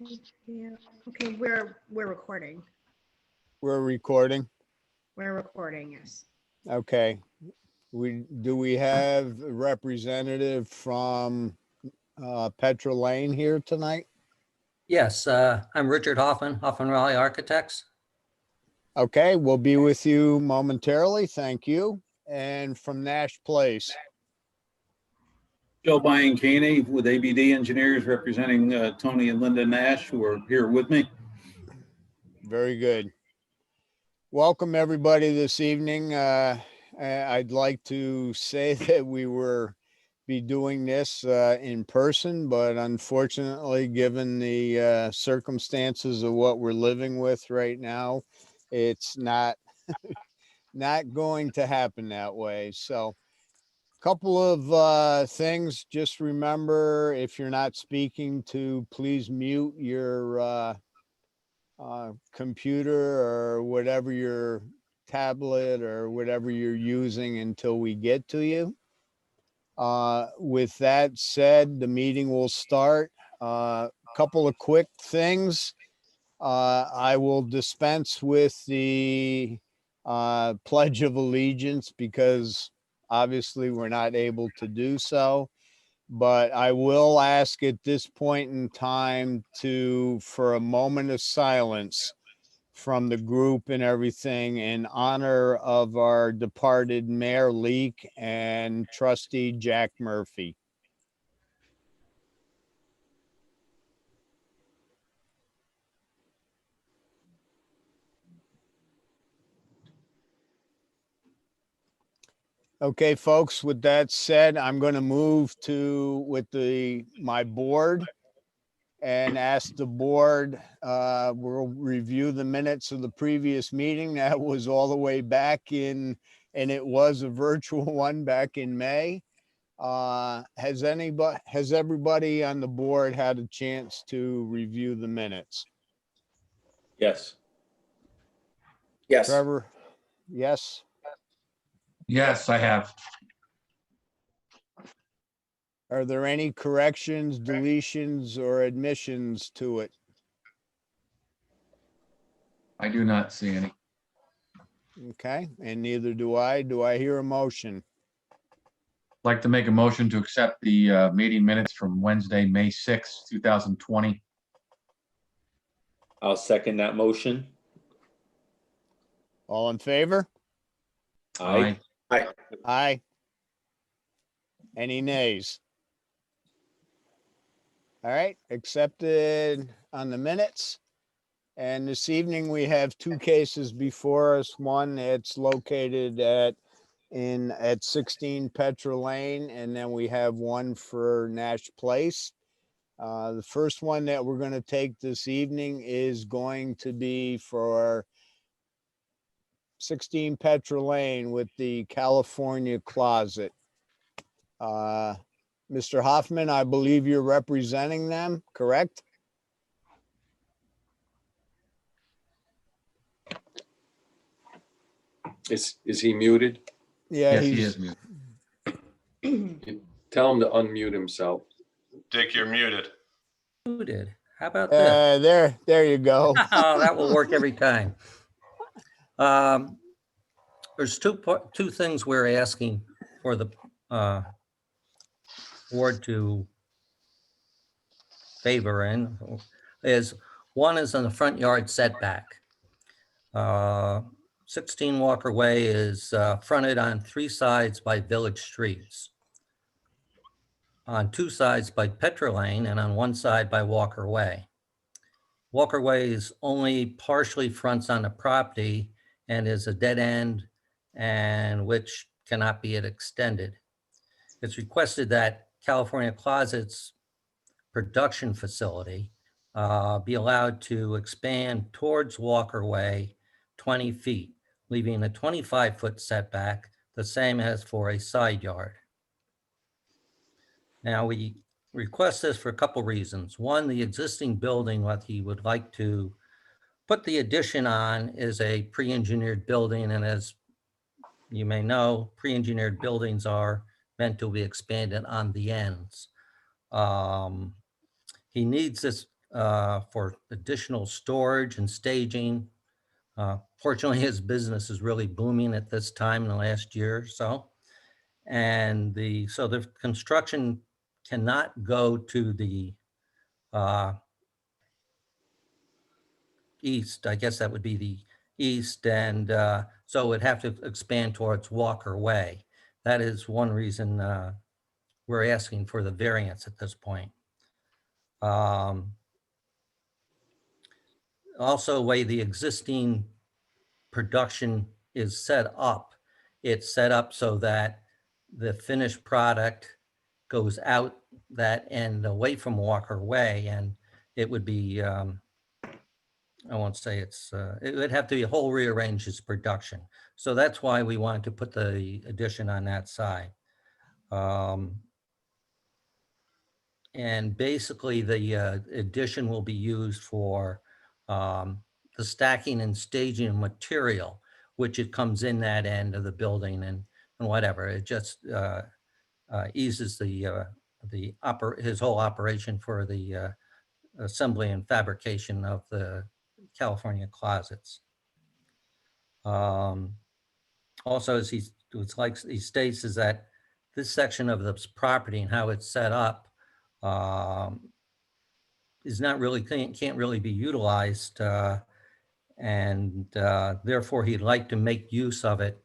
Yeah. Okay, we're recording. We're recording. We're recording, yes. Okay. Do we have a representative from Petra Lane here tonight? Yes, I'm Richard Hoffman, Hoffman Raleigh Architects. Okay, we'll be with you momentarily. Thank you. And from Nash Place. Joe Bianchini with ABD Engineers representing Tony and Linda Nash, who are here with me. Very good. Welcome everybody this evening. I'd like to say that we were be doing this in person, but unfortunately, given the circumstances of what we're living with right now, it's not not going to happen that way. So couple of things. Just remember, if you're not speaking, to please mute your computer or whatever, your tablet or whatever you're using, until we get to you. With that said, the meeting will start. Couple of quick things. I will dispense with the Pledge of Allegiance because obviously we're not able to do so. But I will ask at this point in time for a moment of silence from the group and everything in honor of our departed Mayor Leak and Trustee Jack Murphy. Okay, folks, with that said, I'm going to move with my board and ask the board, we'll review the minutes of the previous meeting. That was all the way back in, and it was a virtual one back in May. Has everybody on the board had a chance to review the minutes? Yes. Yes. Trevor? Yes? Yes, I have. Are there any corrections, deletions, or admissions to it? I do not see any. Okay, and neither do I. Do I hear a motion? I'd like to make a motion to accept the meeting minutes from Wednesday, May 6th, 2020. I'll second that motion. All in favor? Aye. Aye. Any nays? All right, accepted on the minutes. And this evening we have two cases before us. One that's located at 16 Petra Lane, and then we have one for Nash Place. The first one that we're going to take this evening is going to be for 16 Petra Lane with the California Closet. Mr. Hoffman, I believe you're representing them, correct? Is he muted? Yeah, Yes, he is muted. Tell him to unmute himself. Dick, you're muted. Who did? How about that? there you go. Oh, that will work every time. There's two things we're asking for the board to favor in. One is on the front yard setback. 16 Walker Way is fronted on 3 sides by village streets, on 2 sides by Petra Lane, and on 1 side by Walker Way. Walker Way is only partially fronts on the property and is a dead end, and which cannot be extended. It's requested that California Closet's production facility be allowed to expand towards Walker Way 20 feet, leaving a 25-foot setback, the same as for a side yard. Now, we request this for a couple reasons. One, the existing building, what he would like to put the addition on, is a pre-engineered building, and as you may know, pre-engineered buildings are meant to be expanded on the ends. He needs this for additional storage and staging. Fortunately, his business is really booming at this time in the last year or so. And so the construction cannot go to the east. I guess that would be the east. And so it would have to expand towards Walker Way. That is one reason we're asking for the variance at this point. Also, the way the existing production is set up, it's set up so that the finished product goes out that end away from Walker Way, and it would be, I won't say it would have to be a whole rearrange its production. So that's why we wanted to put the addition on that side. And basically the addition will be used for the stacking and staging of material, which it comes in that end of the building and whatever. It just eases his whole operation for the assembly and fabrication of the California closets. Also, as he states, is that this section of this property and how it's set up is not really, can't really be utilized, and therefore he'd like to make use of it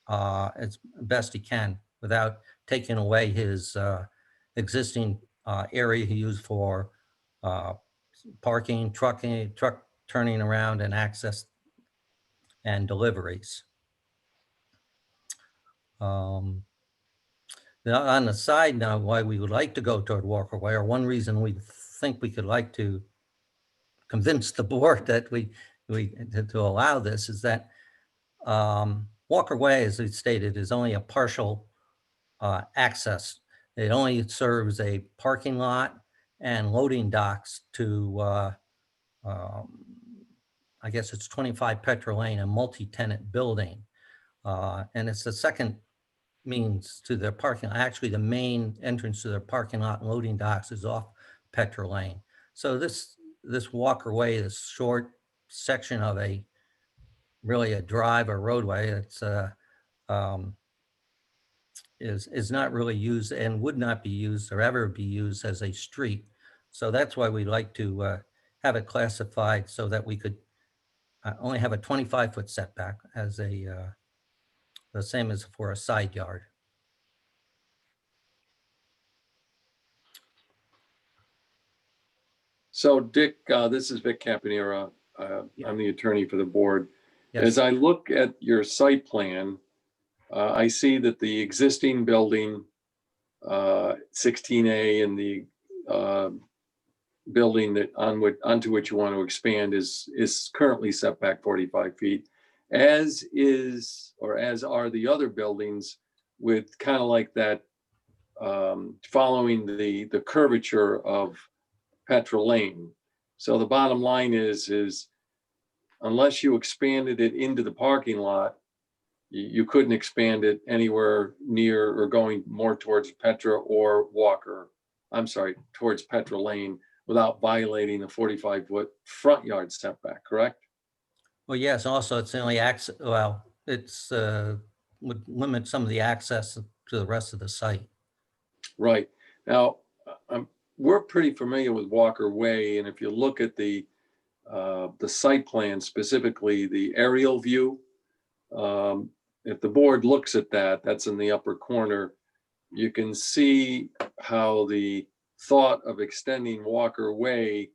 as best he can without taking away his existing area he used for parking, truck turning around and access and deliveries. Now, on the side now, why we would like to go toward Walker Way, or one reason we think we could like to convince the board that to allow this, is that Walker Way, as we stated, is only a partial access. It only serves a parking lot and loading docks to, I guess it's 25 Petra Lane, a multi-tenant building. And it's the second means to their parking. Actually, the main entrance to their parking lot and loading docks is off Petra Lane. So this Walker Way, this short section of really a drive or roadway, it's is not really used and would not be used or ever be used as a street. So that's why we like to have it classified so that we could only have a 25-foot setback as the same as for a side yard. So Dick, this is Vic Campanera. I'm the attorney for the board. As Yes, I look at your site plan, I see that the existing building, 16A, and the building that onto which you want to expand is currently set back 45 feet, as are the other buildings, with kind of like that following the curvature of Petra Lane. So the bottom line is unless you expanded it into the parking lot, you couldn't expand it anywhere near or going more towards Petra or Walker. I'm sorry, towards Petra Lane, without violating the 45-foot front yard setback, correct? well, yes, also it's only access, well, it's would limit some of the access to the rest of the site. Right. Now, we're pretty familiar with Walker Way, and if you look at the site plan, specifically the aerial view, if the board looks at that, that's in the upper corner, you can see how the thought of extending Walker Way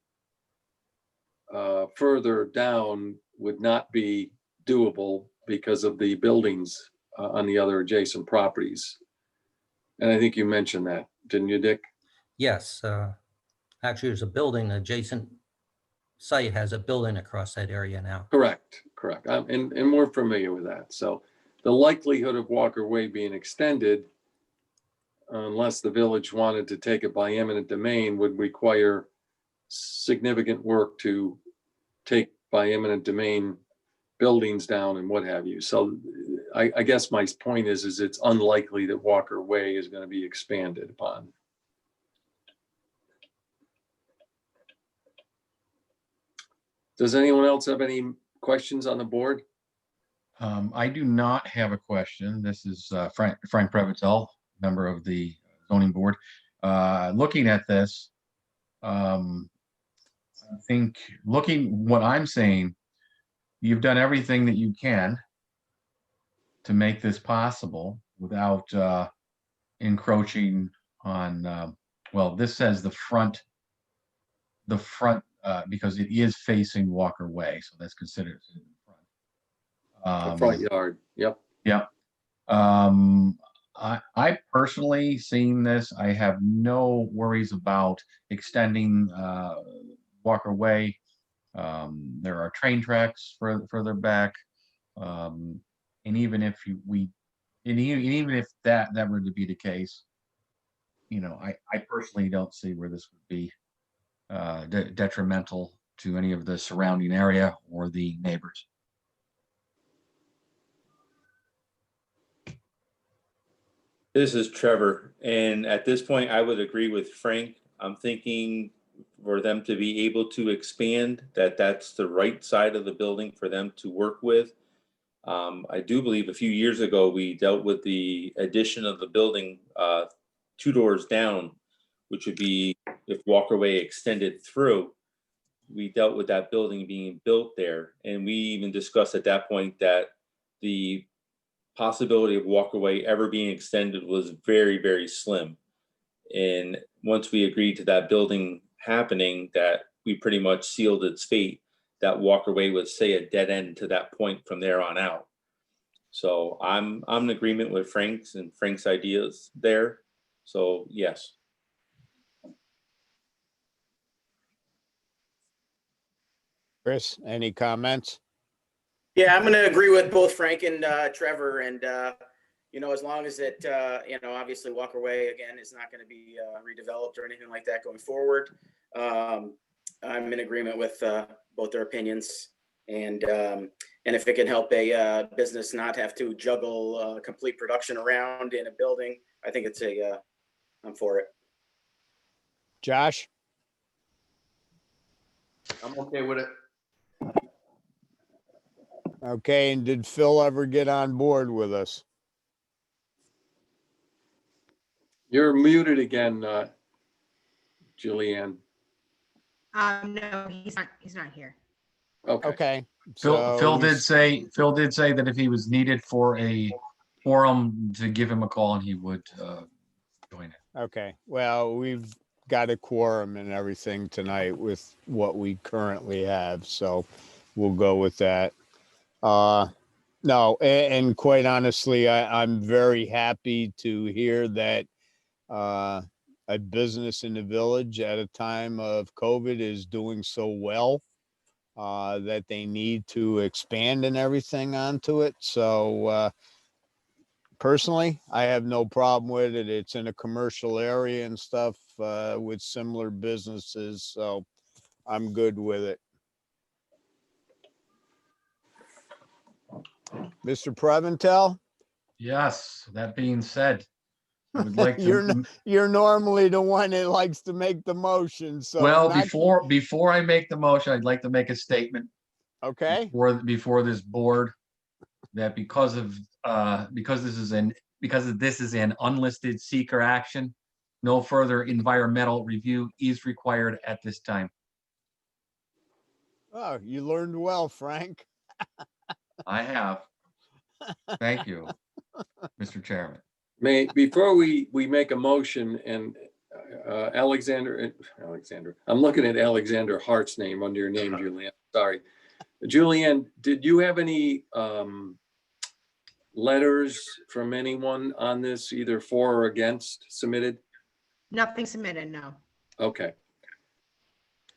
further down would not be doable because of the buildings on the other adjacent properties. And I think you mentioned that, didn't you, Dick? Yes, actually, there's a building adjacent site has a building across that area now. Correct. And we're familiar with that. So the likelihood of Walker Way being extended, unless the village wanted to take it by eminent domain, would require significant work to take by eminent domain buildings down and what have you. So I guess my point is it's unlikely that Walker Way is going to be expanded upon. Does anyone else have any questions on the board? I do not have a question. This is Frank Previtel, member of the zoning board. Looking at this, I think what I'm saying, you've done everything that you can to make this possible without encroaching on, well, this says the front, because it is facing Walker Way, so that's considered in The front. front yard, yep. Yeah. I personally, seeing this, I have no worries about extending Walker Way. There are train tracks further back. And even if even if that were to be the case, you know, I personally don't see where this would be detrimental to any of the surrounding area or the neighbors. This is Trevor, and at this point, I would agree with Frank. I'm thinking for them to be able to expand, that's the right side of the building for them to work with. I do believe a few years ago, we dealt with the addition of the building 2 doors down, which would be if Walkerway extended through. We dealt with that building being built there, and we even discussed at that point that the possibility of Walkerway ever being extended was very, very slim. And once we agreed to that building happening, that we pretty much sealed its fate, that Walkerway would stay a dead end to that point from there on out. So I'm in agreement with Frank's ideas there. So yes. Chris, any comments? Yeah, I'm going to agree with both Frank and Trevor. And, you know, as long as it, you know, obviously Walker Way, again, is not going to be redeveloped or anything like that going forward. I'm in agreement with both their opinions. And if it can help a business not have to juggle complete production around in a building, I think it's I'm for it. Josh? I'm okay with it. Okay, and did Phil ever get on board with us? You're muted again, Julianne. No, he's not here. Okay. Okay. Phil did he's- say that if he was needed for a forum, to give him a call and he would join it. Okay, well, we've got a quorum and everything tonight with what we currently have, so we'll go with that. No, and quite honestly, I'm very happy to hear that a business in the village at a time of COVID is doing so well that they need to expand and everything onto it. So personally, I have no problem with it. It's in a commercial area and stuff with similar businesses, so I'm good with it. Mr. Preventel? Yes, that being said, I would like to. You're normally the one that likes to make the motion, so. Well, not- before I make the motion, I'd like to make a statement Okay, before this board, that because this is an unlisted seeker action, no further environmental review is required at this time. oh, you learned well, Frank. I have. Thank you, Mr. Chairman. Before we make a motion, and Alexander, I'm looking at Alexander Hart's name under your name, Julianne. Sorry. Julianne, did you have any letters from anyone on this, either for or against, submitted? Nothing submitted, no. Okay.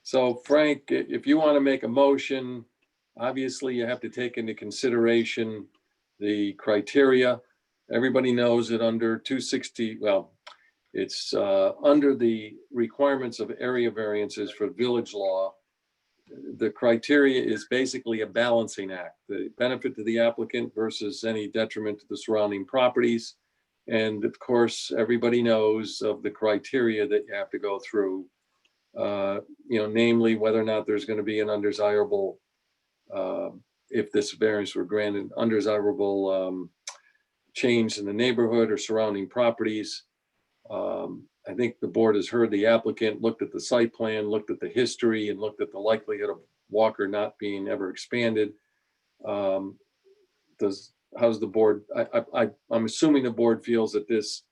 So Frank, if you want to make a motion, obviously you have to take into consideration the criteria. Everybody knows that under 260, well, it's under the requirements of area variances for village law. The criteria is basically a balancing act, the benefit to the applicant versus any detriment to the surrounding properties. And of course, everybody knows of the criteria that you have to go through namely whether or not there's going to be an undesirable, if this variance were granted, undesirable change in the neighborhood or surrounding properties. I think the board has heard the applicant, looked at the site plan, looked at the history, and looked at the likelihood of Walker not being ever expanded. How's the board? I'm assuming the board feels that this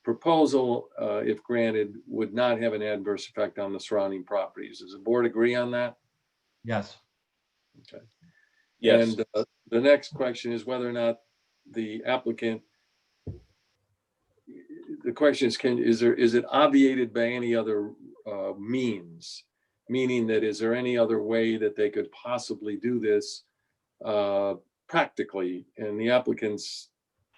proposal, if granted, would not have an adverse effect on the surrounding properties. Does the board agree on that? Yes. Okay. Yes. And the next question is whether or not the applicant, the question is, is it obviated by any other means? Meaning that, is there any other way that they could possibly do this practically? And the applicant's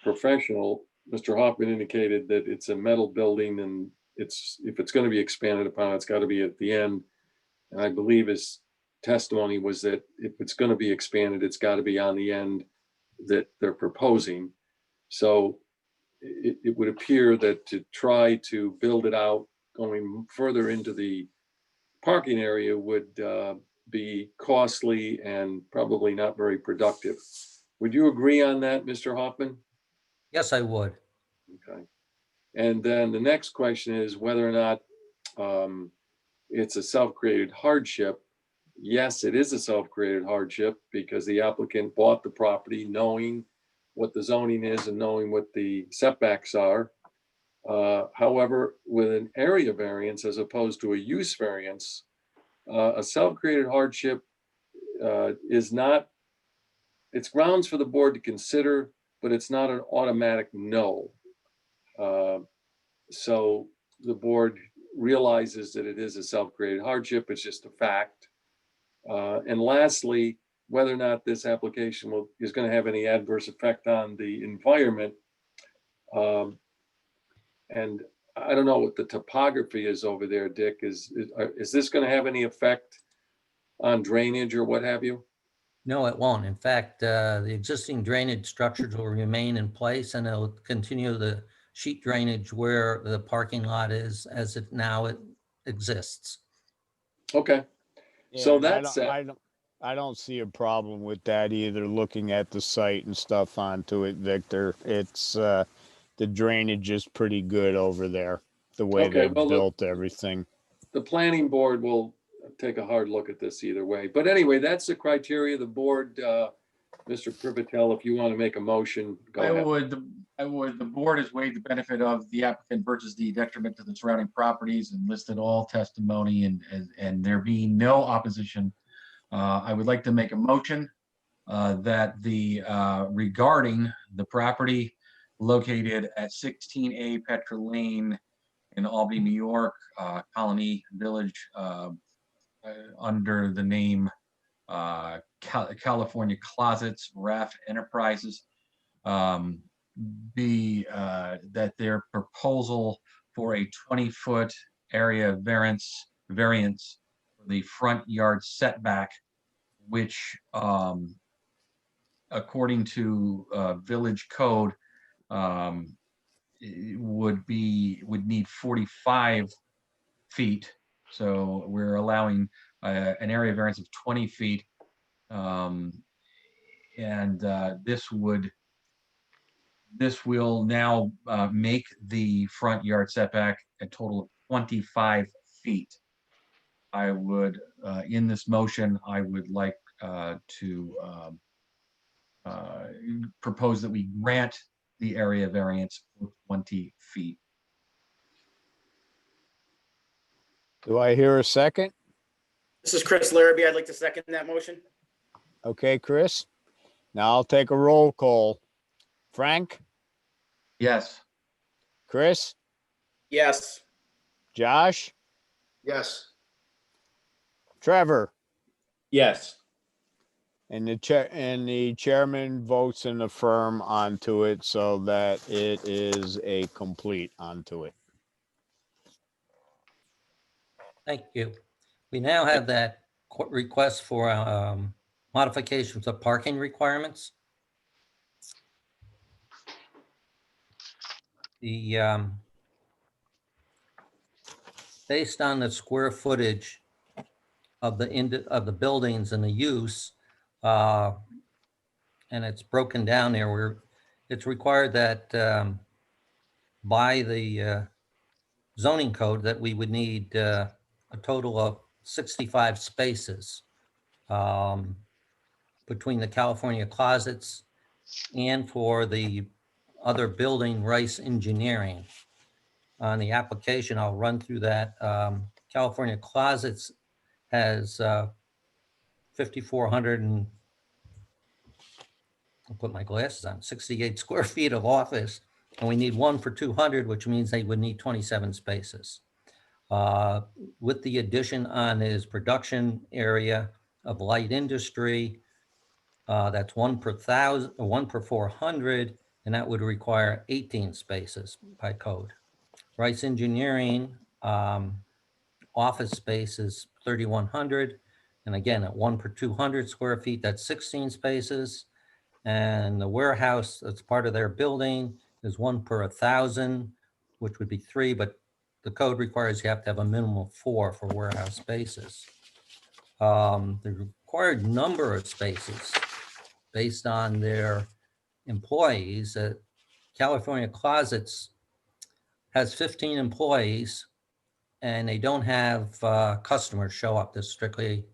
professional, Mr. Hoffman, indicated that it's a metal building, and if it's going to be expanded upon, it's got to be at the end. And I believe his testimony was that if it's going to be expanded, it's got to be on the end that they're proposing. So it would appear that to try to build it out going further into the parking area would be costly and probably not very productive. Would you agree on that, Mr. Hoffman? Yes, I would. Okay. And then the next question is whether or not it's a self-created hardship. Yes, it is a self-created hardship because the applicant bought the property knowing what the zoning is and knowing what the setbacks are. However, with an area variance as opposed to a use variance, a self-created hardship is not, it's grounds for the board to consider, but it's not an automatic no. So the board realizes that it is a self-created hardship. It's just a fact. And lastly, whether or not this application is going to have any adverse effect on the environment. And I don't know what the topography is over there, Dick. Is this going to have any effect on drainage or what have you? No, it won't. In fact, the existing drainage structures will remain in place, and it'll continue the sheet drainage where the parking lot is as it now exists. Okay. Yeah, So and that's I don't see a problem with that either, looking at the site and stuff onto it, Victor. It's the drainage is pretty good over there, the way Okay, they well, built everything. the planning board will take a hard look at this either way. But anyway, that's the criteria. The board, Mr. Privitel, if you want to make a motion, go ahead. The board has weighed the benefit of the applicant versus the detriment to the surrounding properties and listed all testimony, and there being no opposition, I would like to make a motion that regarding the property located at 16A Petra Lane in Albany, New York, Colony Village, under the name California Closets, RAF Enterprises, that their proposal for a 20-foot area variance for the front yard setback, which according to village code would need 45 feet. So we're allowing an area variance of 20 feet. This will now make the front yard setback a total of 25 feet. I would, in this motion, I would like to propose that we grant the area variance for 20 feet. Do I hear a second? This is Chris Larrabee. I'd like to second that motion. Okay, Chris. Now I'll take a roll call. Frank, Yes. Chris, Yes. Josh, Yes. Trevor, Yes. and the chairman votes in affirm onto it so that it is a complete onto it. Thank you. We now have that request for modifications of parking requirements. The based on the square footage of the buildings and the use, and it's broken down there where it's required that by the zoning code that we would need a total of 65 spaces between the California closets and for the other building, Rice Engineering. On the application, I'll run through that. California Closets has 5,400 and, I'll put my glasses on, 68 square feet of office, and we need one for 200, which means they would need 27 spaces. With the addition on his production area of light industry, that's 1 per 1,000, 1 per 400, and that would require 18 spaces by code. Rice Engineering, office space is 3,100. And again, at 1 per 200 square feet, that's 16 spaces. And the warehouse that's part of their building is 1 per 1,000, which would be 3, but the code requires you have to have a minimum of 4 for warehouse spaces. The required number of spaces based on their employees, California Closets has 15 employees and they don't have customers show up. This is strictly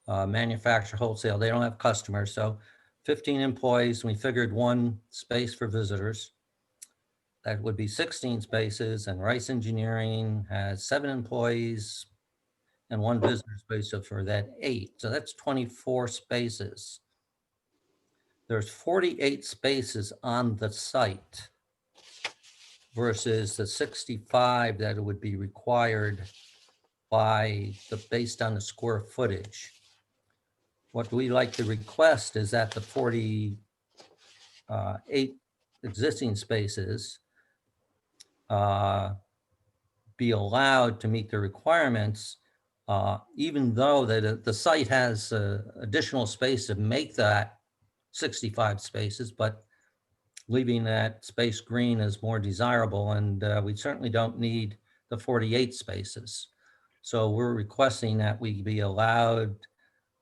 manufacturer wholesale. They don't have customers. So 15 employees, we figured 1 space for visitors. That would be 16 spaces, and Rice Engineering has 7 employees and 1 visitor space, so for that 8. So that's 24 spaces. There's 48 spaces on the site versus the 65 that would be required based on the square footage. What we like to request is that the 48 existing spaces be allowed to meet the requirements, even though the site has additional space to make that 65 spaces, but leaving that space green is more desirable, and we certainly don't need the 48 spaces. So we're requesting that we be allowed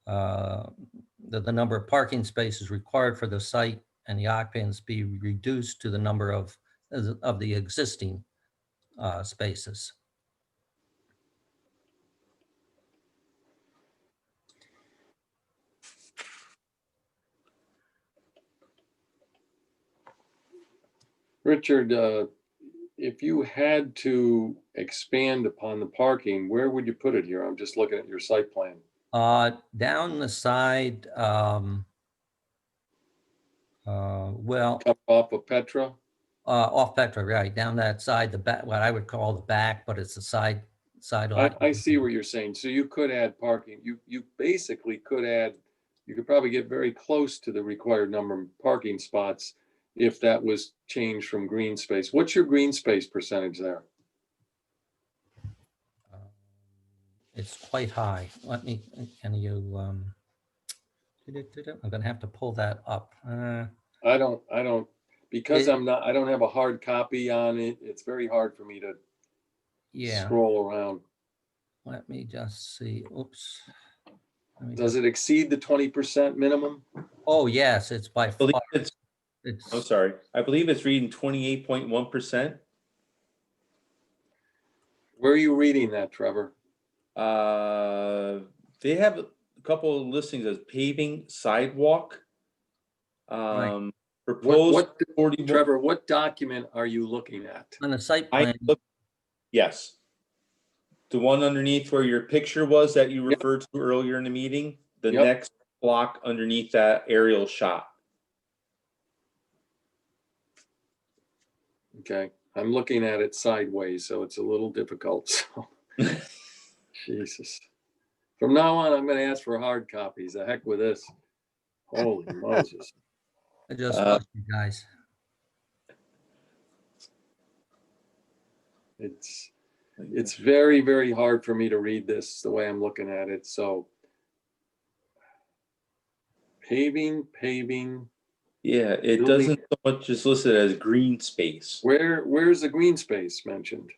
the number of parking spaces required for the site and the occupants be reduced to the number of the existing spaces. Richard, if you had to expand upon the parking, where would you put it here? I'm just looking at your site plan. Down the side, well, Up off of Petra? off Petra, right, down that side, the back, what I would call the back, but it's the side lot. I see what you're saying. So you could add parking. You basically could add, you could probably get very close to the required number of parking spots if that was changed from green space. What's your green space percentage there? It's quite high. Let me, can you, I'm gonna have to pull that up. I don't, because I don't have a hard copy on it. It's very hard for me to Yeah, scroll around. let me just see, oops. Does it exceed the 20% minimum? Oh, yes, it's by I believe far. it's, It's, I'm sorry, I believe it's reading 28.1%. Where are you reading that, Trevor? They have a couple of listings as paving sidewalk. Proposed What, 41. Trevor, what document are you looking at? on the site I plan, look, yes. The one underneath where your picture was that you Yep. referred to earlier in the meeting, the Yep. next block underneath that aerial shot. Okay, I'm looking at it sideways, so it's a little difficult. So, Jesus. From now on, I'm going to ask for hard copies. The heck with this. Holy Moses. I just lost you guys. It's very, very hard for me to read this the way I'm looking at it. So paving. Yeah, it Building. doesn't so much just listed as green space. Where's the green space mentioned?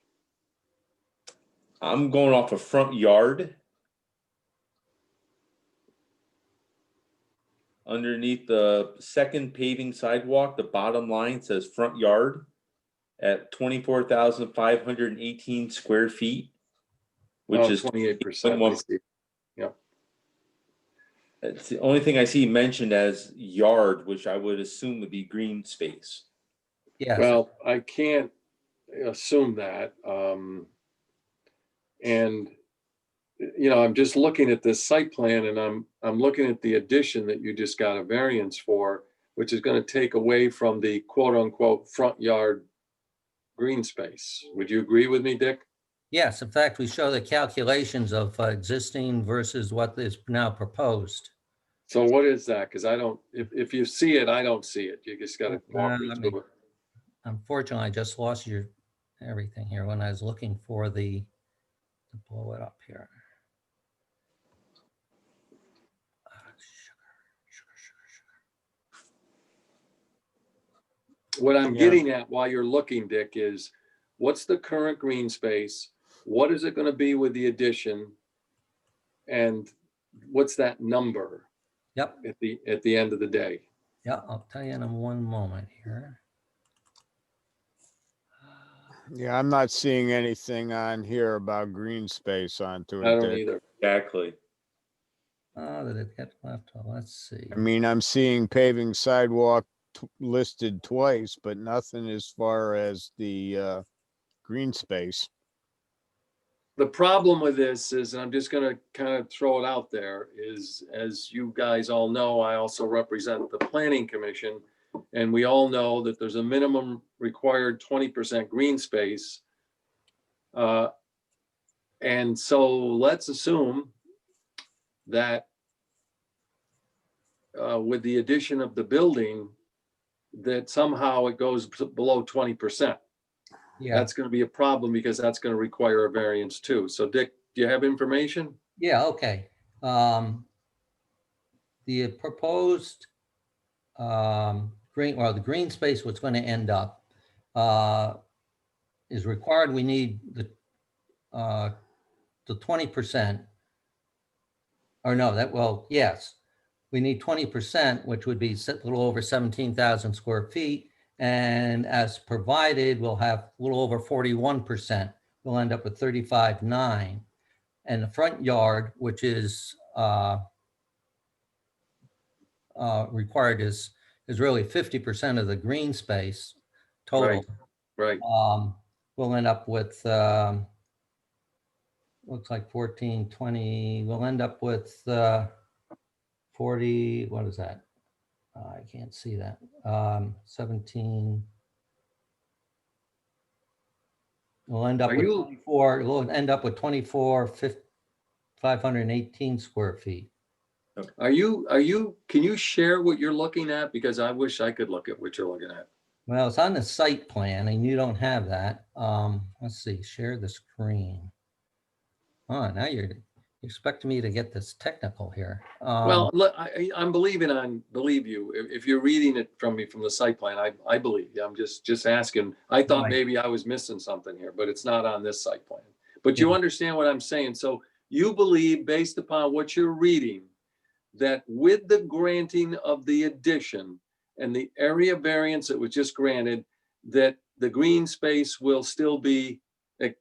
I'm going off a front yard. Underneath the second paving sidewalk, the bottom line says front yard at 24,518 square feet, which is 28%. I see. it's the only thing I see mentioned as yard, which I would assume would be green space. Yes. Well, I can't assume that. And, you know, I'm just looking at this site plan and I'm looking at the addition that you just got a variance for, which is going to take away from the quote unquote front yard green space. Would you agree with me, Dick? Yes, in fact, we show the calculations of existing versus what is now proposed. So what is that? Because I don't, if you see it, I don't see it. You just got to walk me through it. Unfortunately, I just lost everything here when I was looking for to blow it up here. What I'm Yeah. getting at while you're looking, Dick, is what's the current green space? What is it going to be with the addition? And what's that number Yep. at the end of the day? Yeah, I'll tell you in one moment here. Yeah, I'm not seeing anything on here about green space onto I it. don't Dick. either. Exactly. Oh, did it get left? Oh, let's see. I mean, I'm seeing paving sidewalk listed twice, but nothing as far as the green space. The problem with this is, and I'm just going to kind of throw it out there, is as you guys all know, I also represent the Planning Commission. And we all know that there's a minimum required 20% green space. And so let's assume that with the addition of the building, that somehow it goes below 20%. Yeah, That's going to be a problem because that's going to require a variance too. So Dick, do you have information? yeah, okay. The proposed the green space, what's going to end up is required. We need the 20%. Or no, yes, we need 20%, which would be a little over 17,000 square feet. And as provided, we'll have a little over 41%. We'll end up with 35.9. And the front yard, which is required, is really 50% of the green space total. Right. We'll end up with looks like 14, 20. We'll end up with 40. What is that? I can't see that. 17. We'll end up with 24. We'll end up with 518 square feet. Can you share what you're looking at? Because I wish I could look at what you're looking at. Well, it's on the site plan and you don't have that. Let's see, share the screen. Oh, now you're expecting me to get this technical here. Well, look, I'm believe you. If you're reading it from me from the site plan, I believe you. I'm just asking. I thought Right. maybe I was missing something here, but it's not on this site plan. But you understand what I'm saying. So you believe, based upon what you're reading, that with the granting of the addition and the area variance that was just granted, that the green space will still be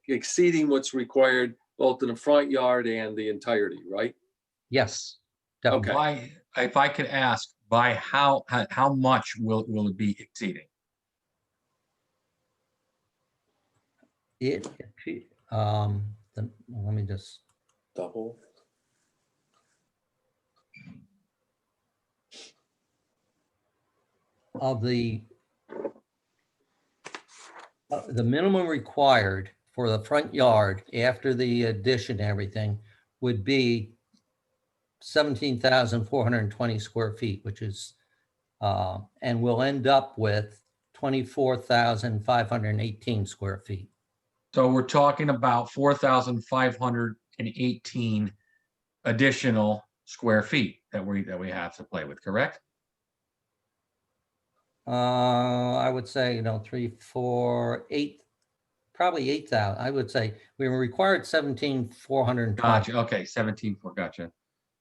exceeding what's required both in the front yard and the entirety, right? Yes. Definitely. Okay. If I could ask, by how much will it be exceeding? Let me just. Double. Of the minimum required for the front yard after the addition and everything would be 17,420 square feet, which is, and we'll end up with 24,518 square feet. So we're talking about 4,518 additional square feet that we have to play with, correct? I would say, 3, 4, 8. probably 8,000. I would say we were required 17,420. Gotcha. Okay, 17.4. Gotcha.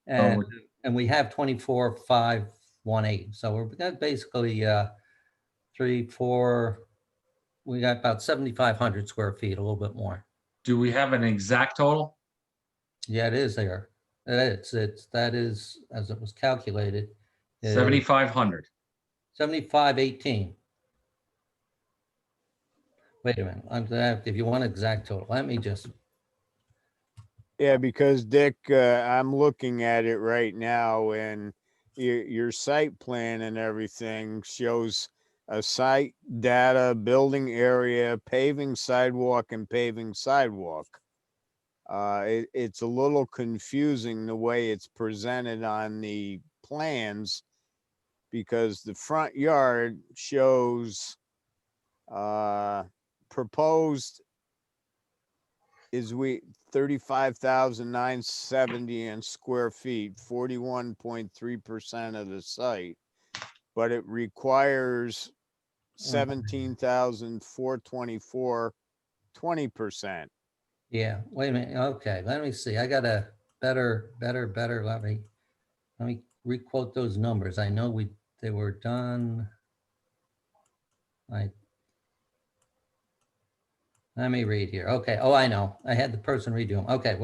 And, we're- and we have 24,518. So we've got basically 3, 4, we got about 7,500 square feet, a little bit more. Do we have an exact total? Yeah, it is there. That is, as it was calculated, is 7,500. 7,518. Wait a minute, I'm gonna have, if you want exact total, let me just, Yeah, because Dick, I'm looking at it right now and your site plan and everything shows a site data, building area, paving sidewalk and paving sidewalk. It's a little confusing the way it's presented on the plans because the front yard shows proposed is 35,970 in square feet, 41.3% of the site, but it requires 17,424, 20%. yeah, wait a minute, okay, let me see, I got a better, let me requote those numbers. I know they were done. Let me read here. Okay. Oh, I know. I had the person redo them. Okay.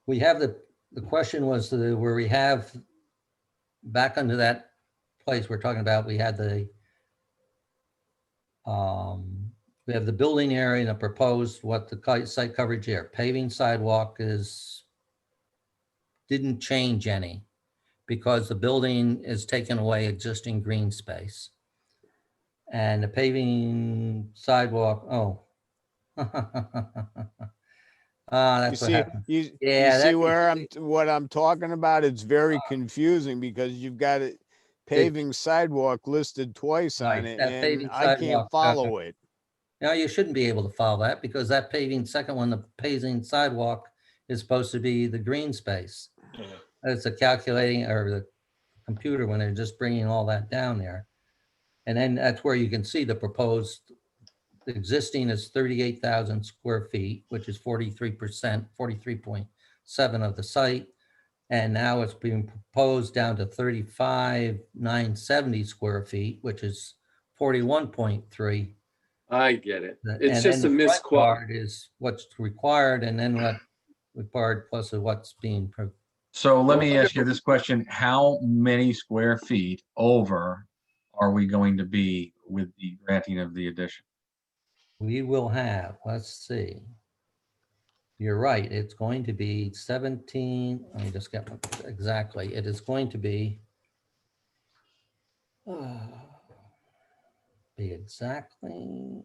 We have the question was where we have back under that place we're talking about, we had we have the building area and the proposed, what the site coverage here, paving sidewalk didn't change any because the building is taking away existing green space. And the paving sidewalk, oh. That's what happened. You Yeah, see that- what I'm talking about? It's very confusing because you've got it paving sidewalk listed twice Right, on it that and paving I can't sidewalk, follow it. No, you shouldn't be able to follow that because that paving, second one, the paving sidewalk is supposed to be the green space. It's a calculating or the computer when they're just bringing all that down there. And then that's where you can see the proposed, the existing is 38,000 square feet, which is 43%, 43.7 of the site. And now it's being proposed down to 35,970 square feet, which is 41.3. I get it. And It's then just a the front misquote. yard is what's required and then what required plus of what's being, So let me ask you this question. How many square feet over are we going to be with the granting of the addition? we will have, let's see. You're right, it's going to be 17, let me just get exactly, it is going to be exactly.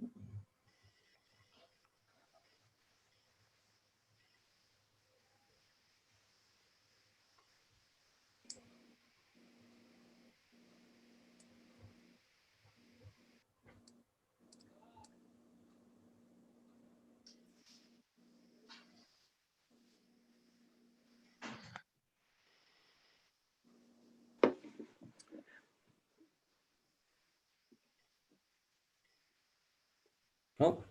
Oh,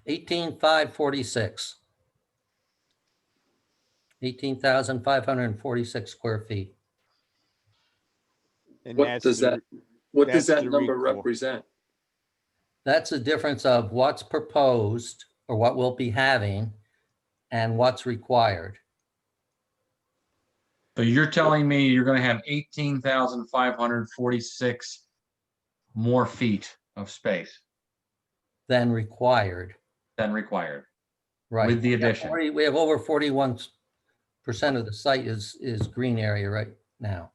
18,546. 18,546 square feet. And What that's does the- what does that's that the number recall. represent? That's the difference of what's proposed or what we'll be having and what's required. So you're telling me you're going to have 18,546 more feet of space Than required, than required right? with the We have addition? 40 We have over 41% of the site is green area right now.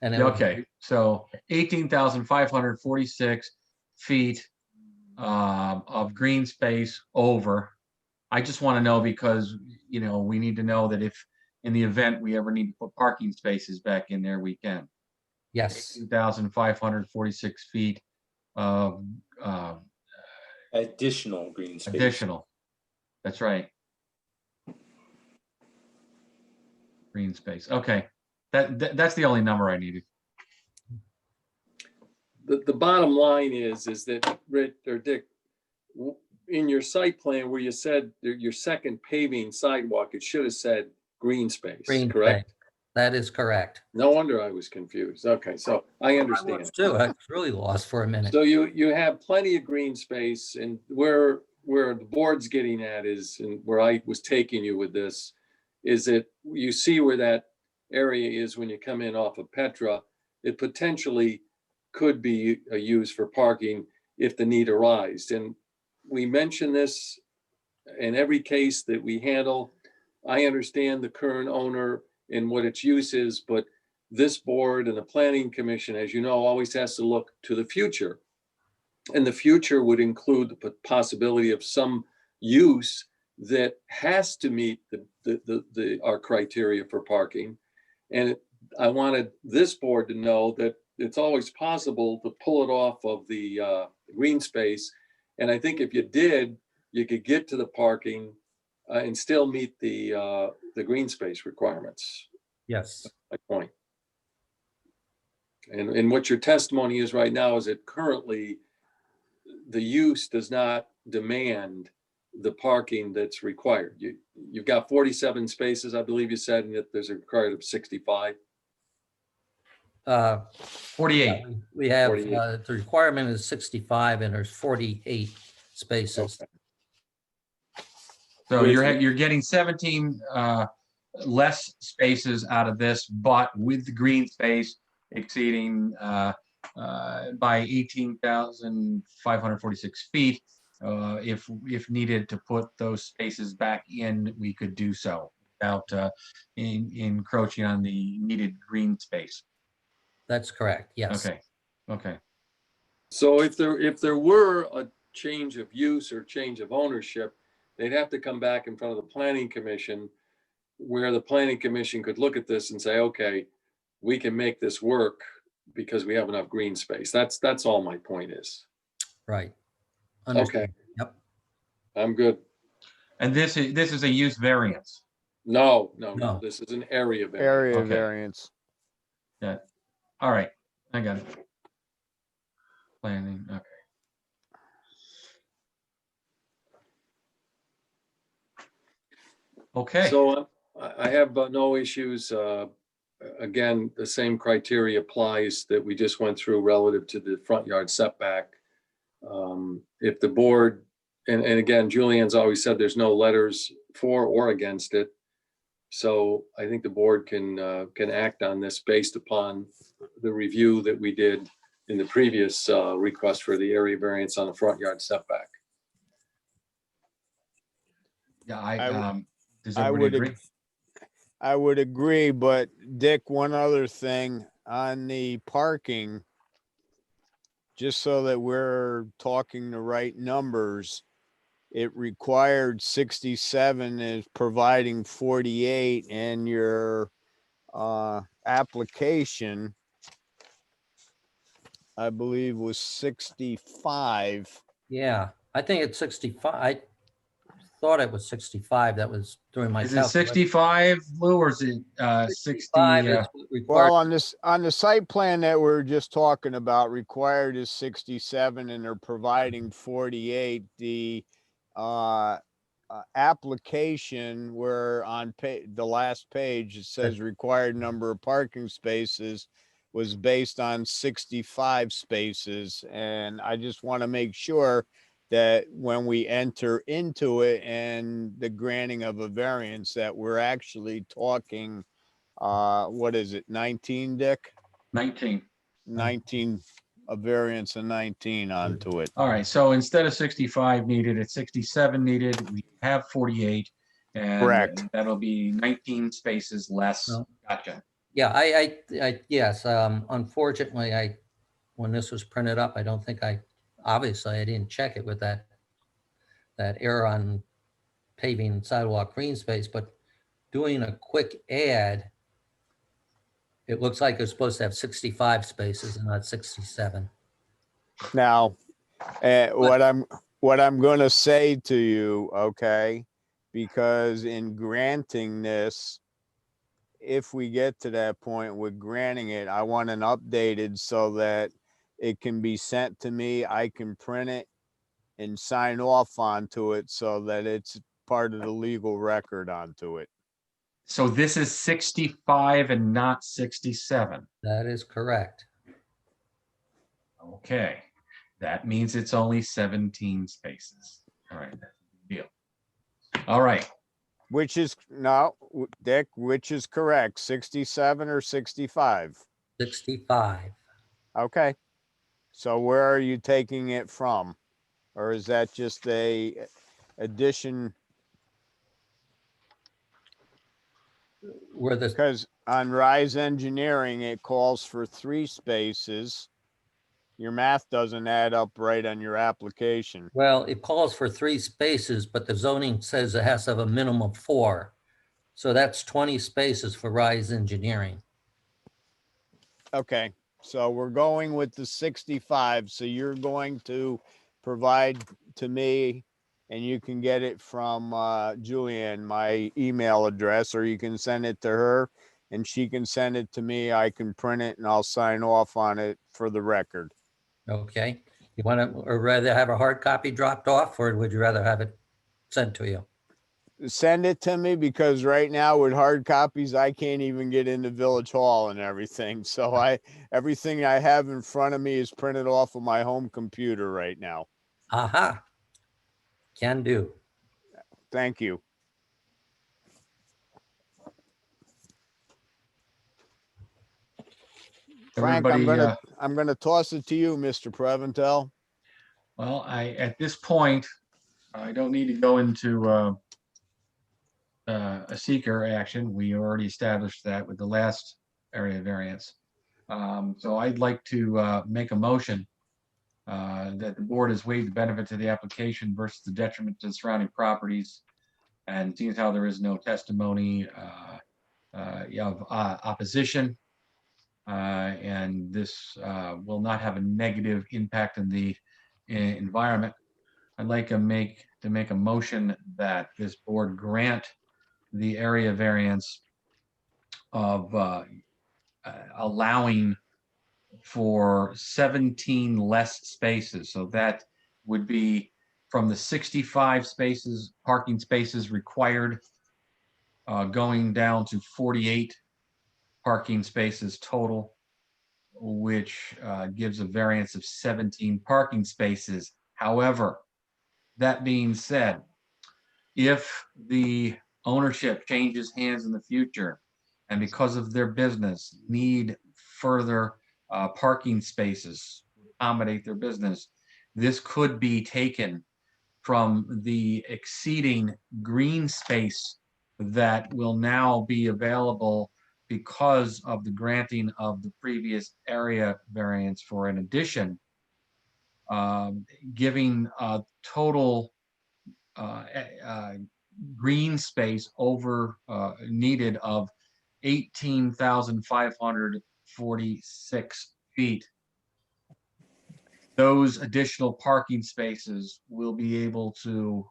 And it will- Okay, so 18,546 feet of green space over. I just want to know because, you know, we need to know that if in the event we ever need to put parking spaces back in there, we can. Yes, 18,546 feet of Additional green space. additional. That's right. Green space. Okay. That's the only number I needed. The bottom line is that Rick or Dick, in your site plan where you said your second paving sidewalk, it should have said green space, Green correct? space. That is correct. No wonder I was confused. Okay, so I I understand. was too. I was really lost for a minute. So you have plenty of green space, and where the board's getting at is, and where I was taking you with this, is that you see where that area is when you come in off of Petra. It potentially could be a use for parking if the need arises. And we mention this in every case that we handle. I understand the current owner and what its use is, but this board and the planning commission, as you know, always has to look to the future. And the future would include the possibility of some use that has to meet our criteria for parking. And I wanted this board to know that it's always possible to pull it off of the green space. And I think if you did, you could get to the parking and still meet the green space requirements. Yes. My point. And what your testimony is right now is that currently the use does not demand the parking that's required. You've got 47 spaces, I believe you said, and that there's a required of 65. 48. We have, 48. the requirement is 65 and there's 48 spaces. Okay. So you're getting 17 less spaces out of this, but with the green space exceeding by 18,546 feet. If needed to put those spaces back in, we could do so without encroaching on the needed green space. That's correct. Yes. Okay. Okay. So if there were a change of use or change of ownership, they'd have to come back in front of the planning commission, where the planning commission could look at this and say, okay, we can make this work because we have enough green space. That's all my point is. Right. Okay. Understood. Yep. I'm good. And this is a use variance. No. No. This is an area variance. Area Okay. variance. Yeah. All right. I got it. Planning. Okay. Okay. So I have no issues. Again, the same criteria applies that we just went through relative to the front yard setback. If the board, and again, Julianne's always said there's no letters for or against it. So I think the board can act on this based upon the review that we did in the previous request for the area variance on the front yard setback. Yeah, does I everybody would agree? I would agree, but Dick, one other thing on the parking, just so that we're talking the right numbers, it required 67 is providing 48, and your application, I believe, was 65. Yeah. I think it's 65. I thought it was 65. That was during my Is it calculation. 65, Lou, or is it 60? 65 is required. Well, on the site plan that we're just talking about, required is 67 and they're providing 48. The application where on the last page, it says required number of parking spaces was based on 65 spaces. And I just want to make sure that when we enter into it and the granting of a variance, that we're actually talking, what is it, 19, Dick? 19. 19, a variance of 19 onto it. All right, so instead of 65 needed, it's 67 needed. We have 48. And Correct. that'll be 19 spaces less. No. Gotcha. Yeah, yes, unfortunately, when this was printed up, I don't think obviously I didn't check it with that error on paving sidewalk green space, but doing a quick add, it looks like it's supposed to have 65 spaces and not 67. Now, what I'm going to say to you, okay, because in granting this, if we get to that point with granting it, I want an updated so that it can be sent to me. I can print it and sign off onto it so that it's part of the legal record onto it. So this is 65 and not 67. That is correct. Okay, that means it's only 17 spaces. All right, that's a big deal. All right, Which is, no, Dick, which is correct, 67 or 65? 65. Okay. So where are you taking it from? Or is that just a addition? Where the, Because on Rise Engineering, it calls for 3 spaces. Your math doesn't add up right on your application. well, it calls for 3 spaces, but the zoning says it has to have a minimum of 4. So that's 20 spaces for Rise Engineering. Okay, so we're going with the 65. So you're going to provide to me, and you can get it from Julianne, my email address, or you can send it to her and she can send it to me. I can print it and I'll sign off on it for the record. Okay. You want to, or rather have a hard copy dropped off, or would you rather have it sent to you? Send it to me, because right now with hard copies, I can't even get into Village Hall and everything. So everything I have in front of me is printed off of my home computer right now. Aha. Can do. Thank you. Frank, everybody, I'm gonna toss it to you, Mr. Preventel. well, at this point, I don't need to go into a seeker action. We already established that with the last area variance. So I'd like to make a motion that the board has waived the benefit to the application versus the detriment to the surrounding properties. And seeing as how there is no testimony of opposition, and this will not have a negative impact on the environment, I'd like to make a motion that this board grant the area variance of allowing for 17 less spaces. So that would be from the 65 spaces, parking spaces required, going down to 48 parking spaces total, which gives a variance of 17 parking spaces. However, that being said, if the ownership changes hands in the future, and because of their business need further parking spaces to accommodate their business, this could be taken from the exceeding green space that will now be available because of the granting of the previous area variance for an addition, giving a total green space over needed of 18,546 feet. Those additional parking spaces will be able to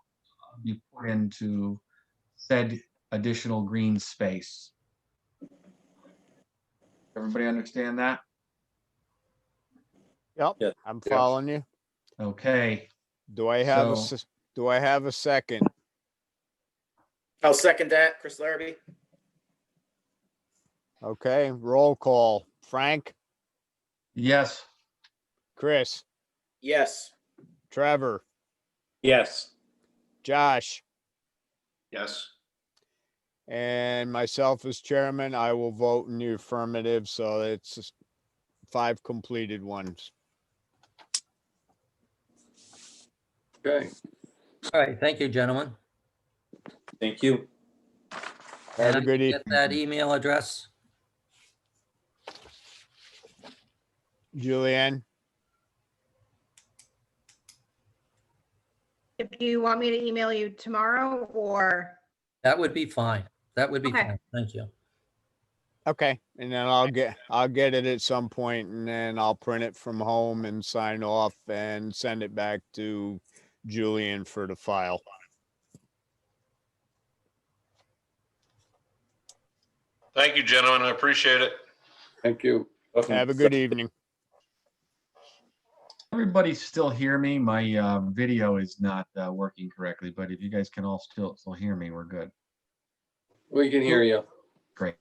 be put into said additional green space. Everybody understand that? Yep, Yeah. I'm following you. Okay, Do I have So- do I have a second? I'll second that, Chris Larrabee. Okay, roll call. Frank, yes, Chris, Yes. Trevor, Yes. Josh, Yes. and myself as chairman, I will vote in the affirmative. So it's 5 completed ones. Okay. All right. Thank you, gentlemen. Thank you. Have And a I good can evening. get that email address. Julianne. If you want me to email you tomorrow or, That would be fine. That would be Okay. fine. Thank you. Okay, and then I'll get it at some point, and then I'll print it from home and sign off and send it back to Julian for the file. Thank you, gentlemen. I appreciate it. Thank you. Welcome. Have a good evening. everybody still hear me? My video is not working correctly, but if you guys can all still hear me, we're good. We can hear you. Great.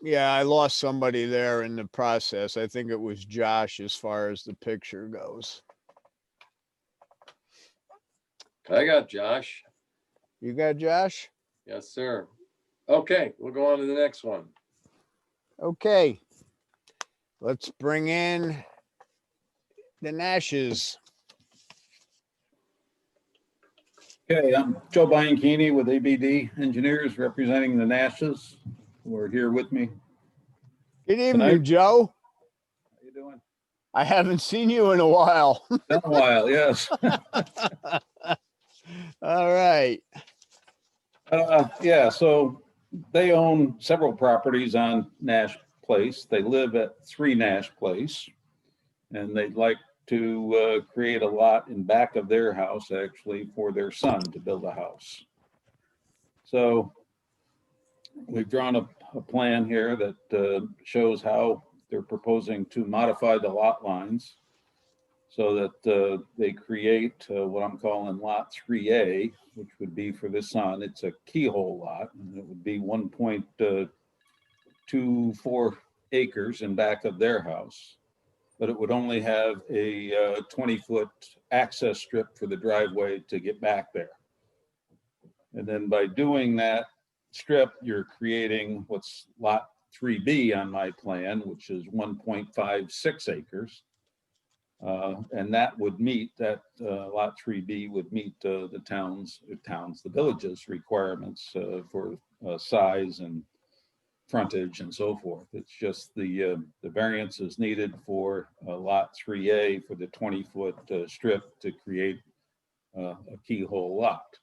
Yeah, I lost somebody there in the process. I think it was Josh as far as the picture goes. I got Josh. You got Josh? Yes, sir. Okay, we'll go on to the next one. Okay. Let's bring in the Nashes. Okay, I'm Joe Bianchini with ABD Engineers representing the Nashes who are here with me. Good evening, Tonight. Joe. How you doing? I haven't seen you in a while. Been a while, yes. All right. Yeah, so they own several properties on Nash Place. They live at 3 Nash Place, and they'd like to create a lot in back of their house, actually, for their son to build a house. So we've drawn a plan here that shows how they're proposing to modify the lot lines so that they create what I'm calling Lot 3A, which would be for the son. It's a keyhole lot, and it would be 1.24 acres in back of their house. But it would only have a 20-foot access strip for the driveway to get back there. And then by doing that strip, you're creating what's Lot 3B on my plan, which is 1.56 acres. And that would meet, Lot 3B would meet the village's requirements for size and frontage and so forth. It's just the variance is needed for Lot 3A for the 20-foot strip to create a keyhole lot.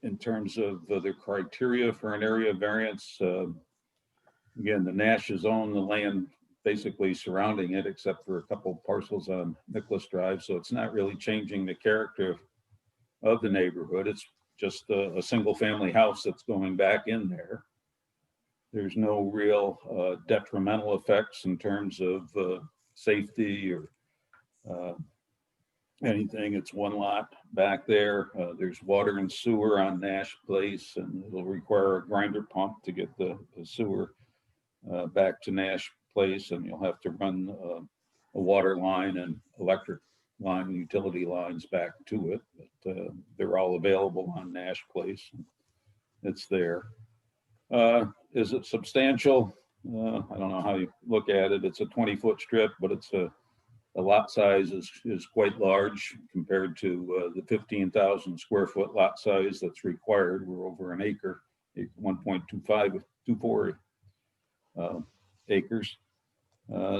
In terms of the criteria for an area variance, again, the Nashes own the land basically surrounding it, except for a couple parcels on Nicholas Drive. So it's not really changing the character of the neighborhood. It's just a single family house that's going back in there. There's no real detrimental effects in terms of safety or anything. It's one lot back there. There's water and sewer on Nash Place, and it'll require a grinder pump to get the sewer back to Nash Place, and you'll have to run a water line and electric line, utility lines back to it. But they're all available on Nash Place. It's there. Is it substantial? I don't know how you look at it. It's a 20-foot strip, but it's the lot size is quite large compared to the 15,000 square foot lot size that's required. We're over an acre, 1.24 acres.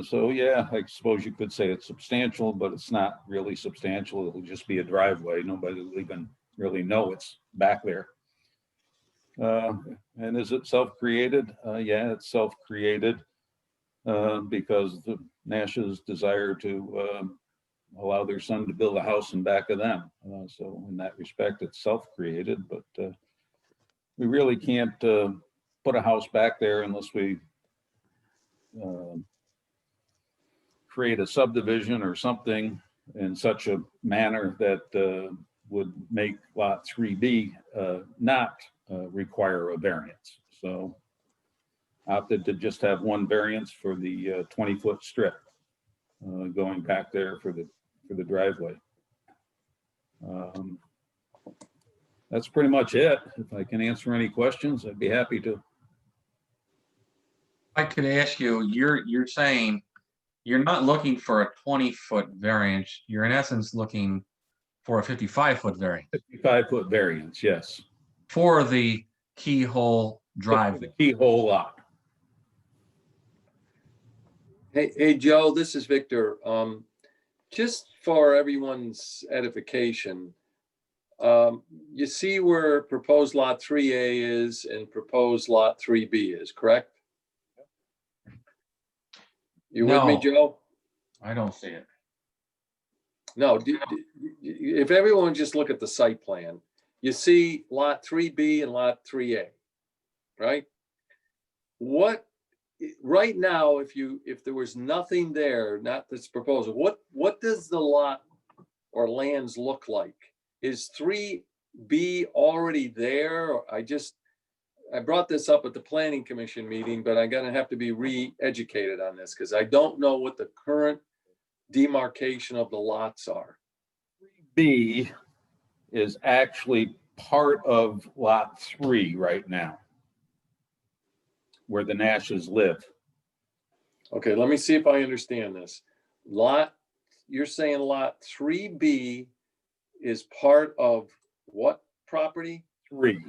So yeah, I suppose you could say it's substantial, but it's not really substantial. It'll just be a driveway. Nobody will even really know it's back there. And is it self-created? Yeah, it's self-created because the Nash's desire to allow their son to build a house in back of them. So in that respect, it's self-created, but we really can't put a house back there unless we create a subdivision or something in such a manner that would make Lot 3B not require a variance. So opted to just have one variance for the 20-foot strip going back there for the driveway. That's pretty much it. If I can answer any questions, I'd be happy to. I could ask you, you're saying you're not looking for a 20-foot variance. You're in essence looking for a 55-foot variance. 55-foot variance, yes. For the keyhole drive. The keyhole lot. Hey, Joe, this is Victor. Just for everyone's edification, you see where proposed Lot 3A is and proposed Lot 3B is, correct? You with me, No. Joe? I don't see it. No, if everyone just look at the site plan, you see Lot 3B and Lot 3A, right? What right now, if there was nothing there, not this proposal, what does the lot or lands look like? Is 3B already there? I brought this up at the planning commission meeting, but I'm gonna have to be re-educated on this because I don't know what the current demarcation of the lots are. B is actually part of lot 3 right now, where the Nashes live. Okay, let me see if I understand this. You're saying lot 3B is part of what property? 3.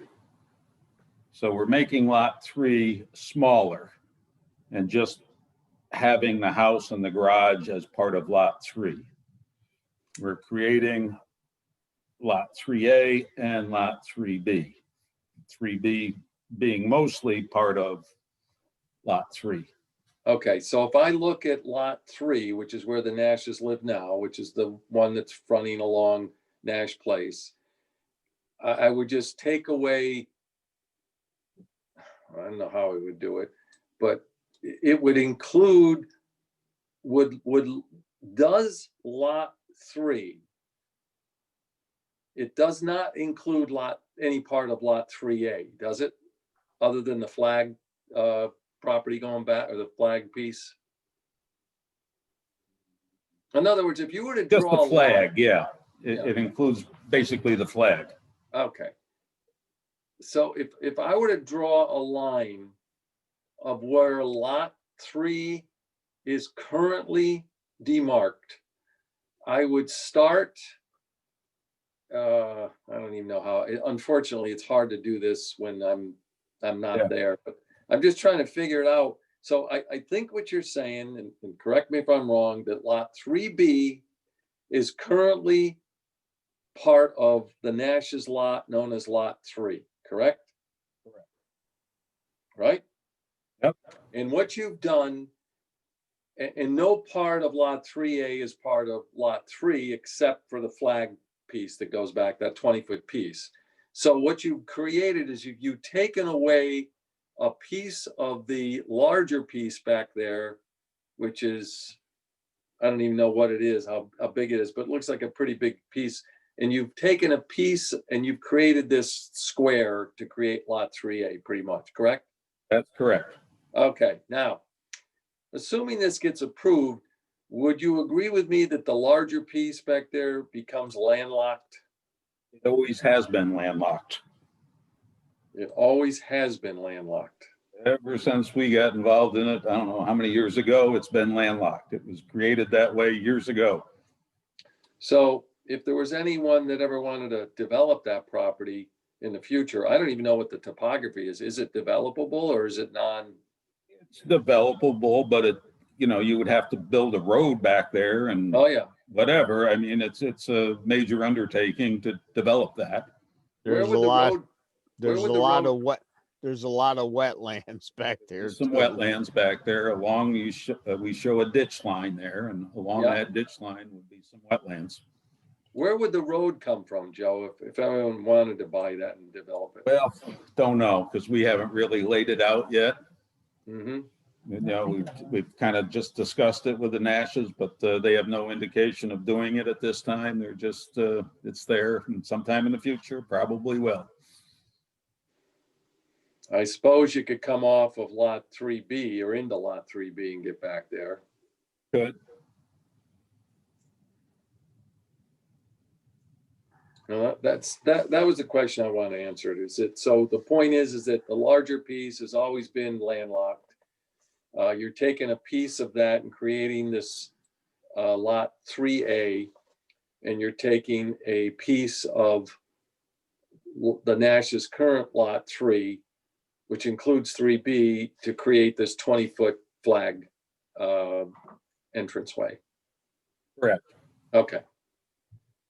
So we're making lot 3 smaller and just having the house and the garage as part of lot 3. We're creating lot 3A and lot 3B. 3B being mostly part of lot 3. Okay, so if I look at lot 3, which is where the Nashes live now, which is the one that's fronting along Nash Place, I would just take away, I don't know how we would do it, but it would include, does lot 3, it does not include any part of lot 3A, does it? Other than the flag property going back, or the flag piece? In other words, if you were to Just draw the a flag, line, yeah. Yeah. It includes basically the flag. okay. So if I were to draw a line of where lot 3 is currently demarked, I would start, I don't even know how, unfortunately, it's hard to do this when I'm not Yeah. there, but I'm just trying to figure it out. So I think what you're saying, and correct me if I'm wrong, that lot 3B is currently part of the Nash's lot known as lot 3, correct? Correct. Right? Yep. And what you've done, and no part of lot 3A is part of lot 3 except for the flag piece that goes back, that 20-foot piece. So what you've created is you've taken away a piece of the larger piece back there, which is, I don't even know what it is, how big it is, but it looks like a pretty big piece. And you've taken a piece and you've created this square to create lot 3A, pretty much, correct? That's correct. Okay, now, assuming this gets approved, would you agree with me that the larger piece back there becomes landlocked? It always has been landlocked. It always has been landlocked. Ever since we got involved in it, I don't know how many years ago, it's been landlocked. It was created that way years ago. So if there was anyone that ever wanted to develop that property in the future, I don't even know what the topography is. Is it developable or is it non? It's developable, but you would have to build a road back there and Oh, yeah. whatever. I mean, it's a major undertaking to develop that. Where There's would a the lot, road? there's a would the lot road- of there's a lot of wetlands back there. There's some too. wetlands back there along, we show a ditch line there, and along Yeah. that ditch line would be some wetlands. Where would the road come from, Joe, if everyone wanted to buy that and develop it? Well, don't know, because we haven't really laid it out yet. Mm-hmm. We've kind of just discussed it with the Nashes, but they have no indication of doing it at this time. They're just, it's there, and sometime in the future, probably will. I suppose you could come off of lot 3B or into lot 3B and get back there. Good. That was the question I want to answer. So the point is that the larger piece has always been landlocked. You're taking a piece of that and creating this lot 3A, and you're taking a piece of the Nash's current lot 3, which includes 3B, to create this 20-foot flag entranceway. Correct. Okay,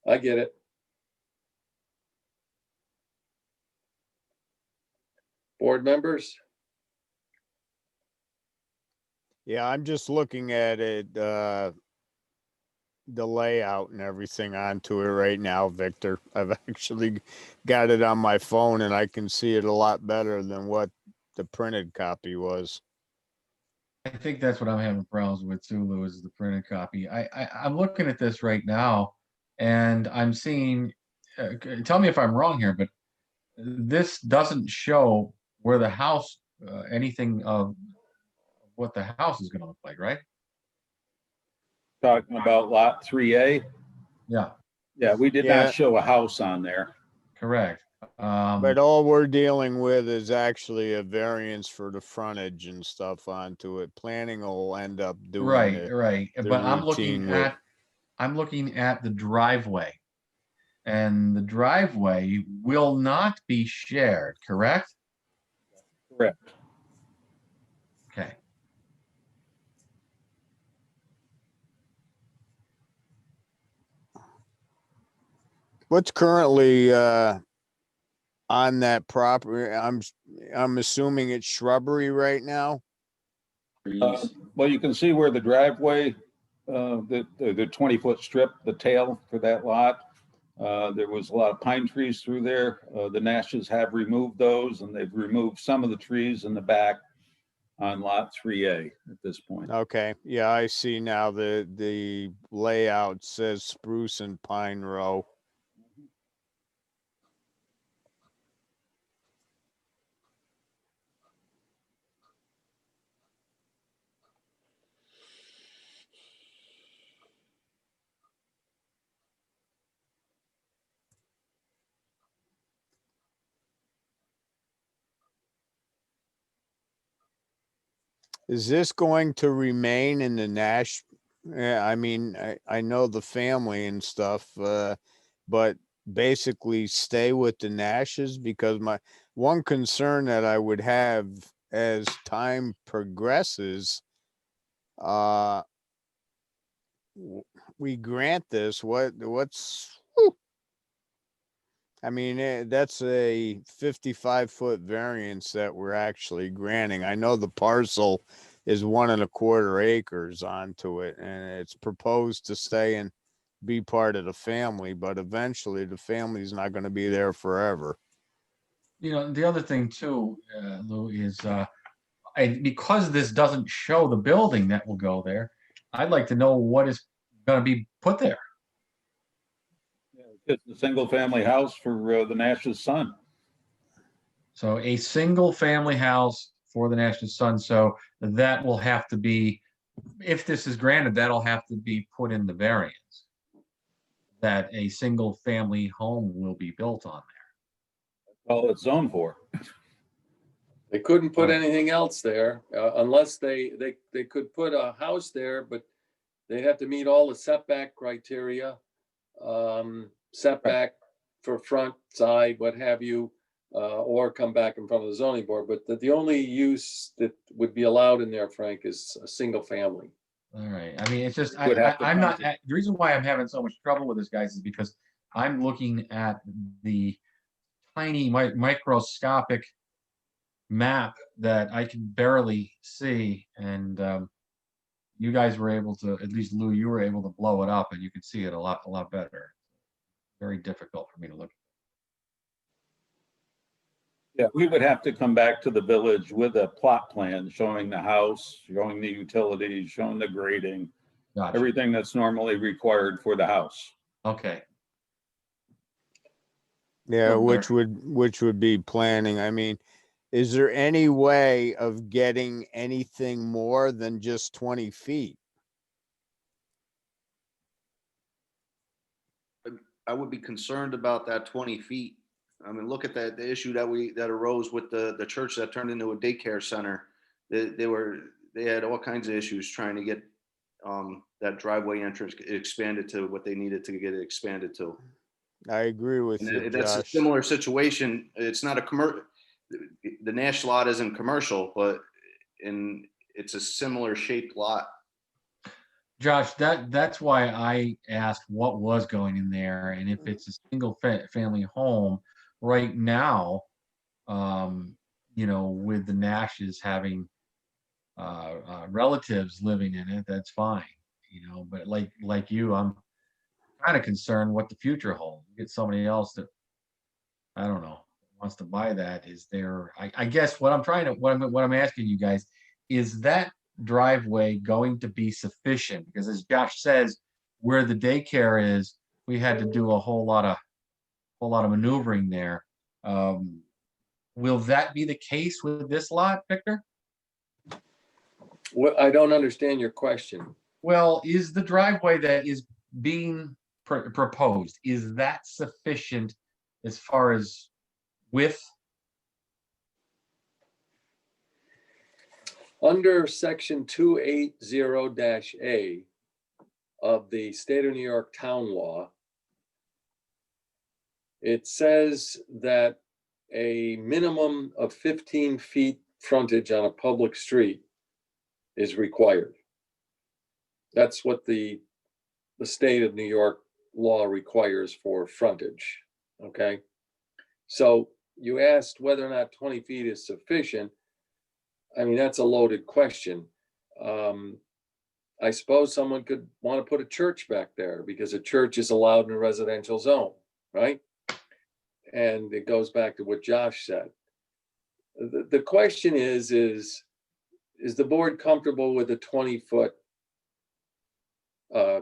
I get it. Board members? Yeah, I'm just looking at it, the layout and everything onto it right now, Victor. I've actually got it on my phone and I can see it a lot better than what the printed copy was. I think that's what I'm having problems with too, Lou, is the printed copy. I'm looking at this right now and I'm seeing, tell me if I'm wrong here, but this doesn't show where the house, anything of what the house is gonna look like, right? Talking about lot 3A. Yeah, Yeah, we did Yeah. not show a house on there. correct. But all we're dealing with is actually a variance for the frontage and stuff onto it. Planning will end up doing Right, the right. the But routine with. I'm looking at the driveway. And the driveway will not be shared, correct? Correct. Okay. What's currently on that property? I'm assuming it's shrubbery right now. Well, you can see where the driveway, the 20-foot strip, the tail for that lot. There was a lot of pine trees through there. The Nashes have removed those, and they've removed some of the trees in the back on lot 3A at this point. Okay, yeah, I see now the layout says spruce and pine row. Is this going to remain in the Nash? Yeah, I mean, I know the family and stuff, but basically stay with the Nashes, because my one concern that I would have as time progresses, uh, we grant this, what's, whew. I mean, that's a 55-foot variance that we're actually granting. I know the parcel is 1.25 acres onto it, and it's proposed to stay and be part of the family, but eventually the family's not going to be there forever. You know, the other thing too, Lou, is because this doesn't show the building that will go there, I'd like to know what is gonna be put there. It's a single-family house for the Nash's son. So a single family house for the National Sun. So that will have to be, if this is granted, that'll have to be put in the variance. That a single family home will be built on All it's zoned for. They couldn't put Right. anything else there unless they could put a house there, but they'd have to meet all the setback criteria. Setback for front, side, what have you, or come back in front of the zoning board. But the only use that would be allowed in there, Frank, is a single family. there. All right. I mean, it's just, Would have to I'm come not, to- the reason why I'm having so much trouble with this, guys, is because I'm looking at the tiny microscopic map that I can barely see. And you guys were able to, at least Lou, you were able to blow it up and you could see it a lot better. Very difficult for me to look. Yeah, we would have to come back to the village with a plot plan showing the house, showing the utilities, showing the grading, Gotcha. everything that's normally required for the house. Okay. Yeah, Well, which would be planning. I mean, is there any way of getting anything more than just 20 feet? I would be concerned about that 20 feet. I mean, look at the issue that arose with the church that turned into a daycare center. They had all kinds of issues trying to get that driveway entrance expanded to what they needed to get it expanded to. I agree with you, And that's a Josh. similar situation. It's not a commercial. The Nash lot isn't commercial, but it's a similar shaped lot. Josh, that's why I asked what was going in there, and if it's a single family home right now, you know, with the Nashes having relatives living in it, that's fine, you know. But like you, I'm kind of concerned what the future holds. Get somebody else that I don't know wants to buy that. Is there? I guess what I'm asking you guys is that driveway going to be sufficient? Because as Josh says, where the daycare is, we had to do a whole lot of maneuvering there. Will that be the case with this lot, Victor? What, I don't understand your question. Well, is the driveway that is being proposed, is that sufficient as far as width? Under section 280-A of the State of New York Town Law, it says that a minimum of 15 feet frontage on a public street is required. That's what the State of New York law requires for frontage, okay? So you asked whether or not 20 feet is sufficient. I mean, that's a loaded question. I suppose someone could want to put a church back there because a church is allowed in a residential zone, right? And it goes back to what Josh said. The question is the board comfortable with a 20-foot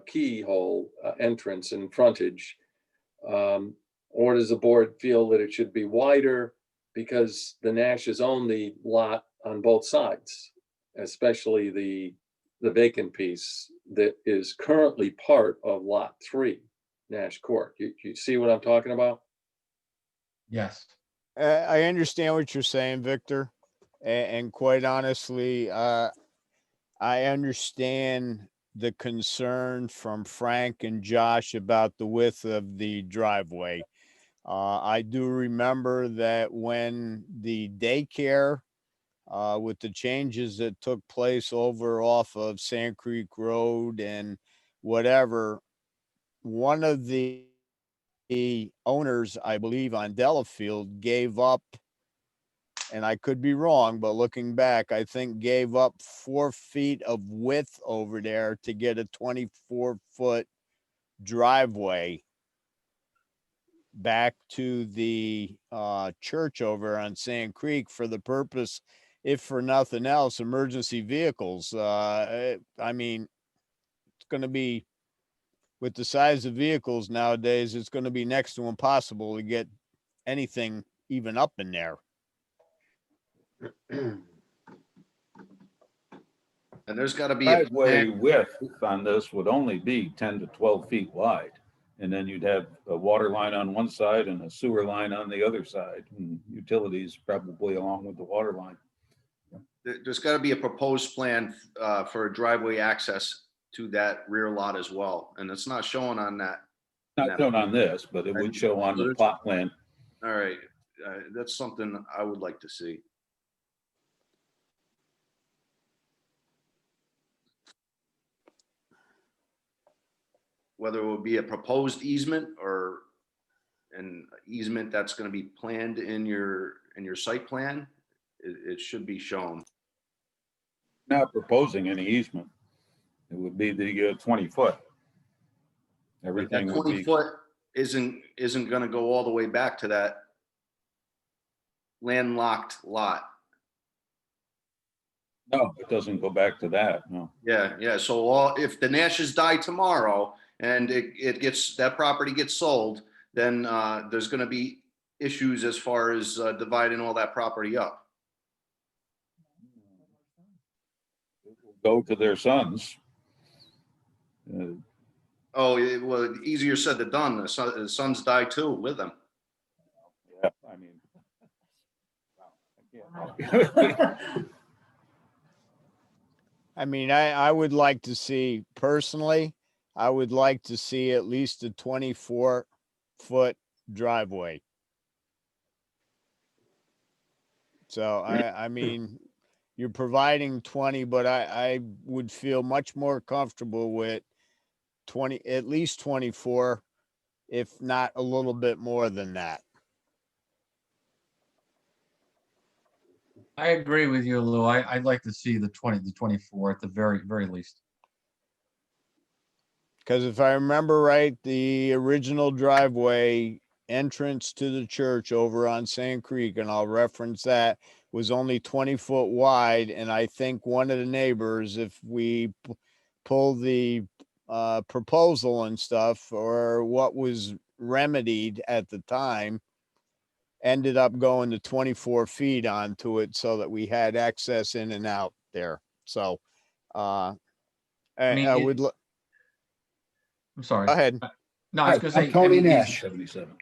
keyhole entrance and frontage? Or does the board feel that it should be wider because the Nash's own the lot on both sides, especially the vacant piece that is currently part of lot 3, Nash Court. You see what I'm talking about? Yes. I understand what you're saying, Victor. And quite honestly, I understand the concern from Frank and Josh about the width of the driveway. I do remember that when the daycare, with the changes that took place over off of Sand Creek Road and whatever, one of the owners, I believe on Delafield, gave up, and I could be wrong, but looking back, I think gave up 4 feet of width over there to get a 24-foot driveway back to the church over on Sand Creek for the purpose, if for nothing else, emergency vehicles. I mean, it's going to be, with the size of vehicles nowadays, it's going to be next to impossible to get anything even up in there. And there's got to be a Driveway plan. width on this would only be 10 to 12 feet wide. And then you'd have a water line on one side and a sewer line on the other side, and utilities probably along with the water line. There's got to be a proposed plan for a driveway access to that rear lot as well. And it's not showing on that. Not shown on this, but it would show on the plot plan. All right. That's something I would like to see. Whether it would be a proposed easement or an easement that's going to be planned in your site plan, it should be shown. Not proposing any easement. It would be the 20 foot. Everything That would 20 be. foot isn't going to go all the way back to that landlocked lot. No, it doesn't go back to that, no. Yeah. So if the Nashes die tomorrow and that property gets sold, then there's going to be issues as far as dividing all that property up. Go to their sons. Oh, well, easier said than done. The sons die too with them. Yeah, I mean, I would like to see, personally, I would like to see at least a 24-foot driveway. So I mean, you're providing 20, but I would feel much more comfortable with 20, at least 24, if not a little bit more than that. I agree with you, Lou. I'd like to see the 24 at the very, very least. Because if I remember right, the original driveway entrance to the church over on Sand Creek, and I'll reference that, was only 20 foot wide. And I think one of the neighbors, if we pull the proposal and stuff, or what was remedied at the time, ended up going to 24 feet onto it so that we had access in and out there. So mean, I it- would, I'm sorry. go ahead. No, I was Hi, gonna say. I'm Tony I mean, Nash,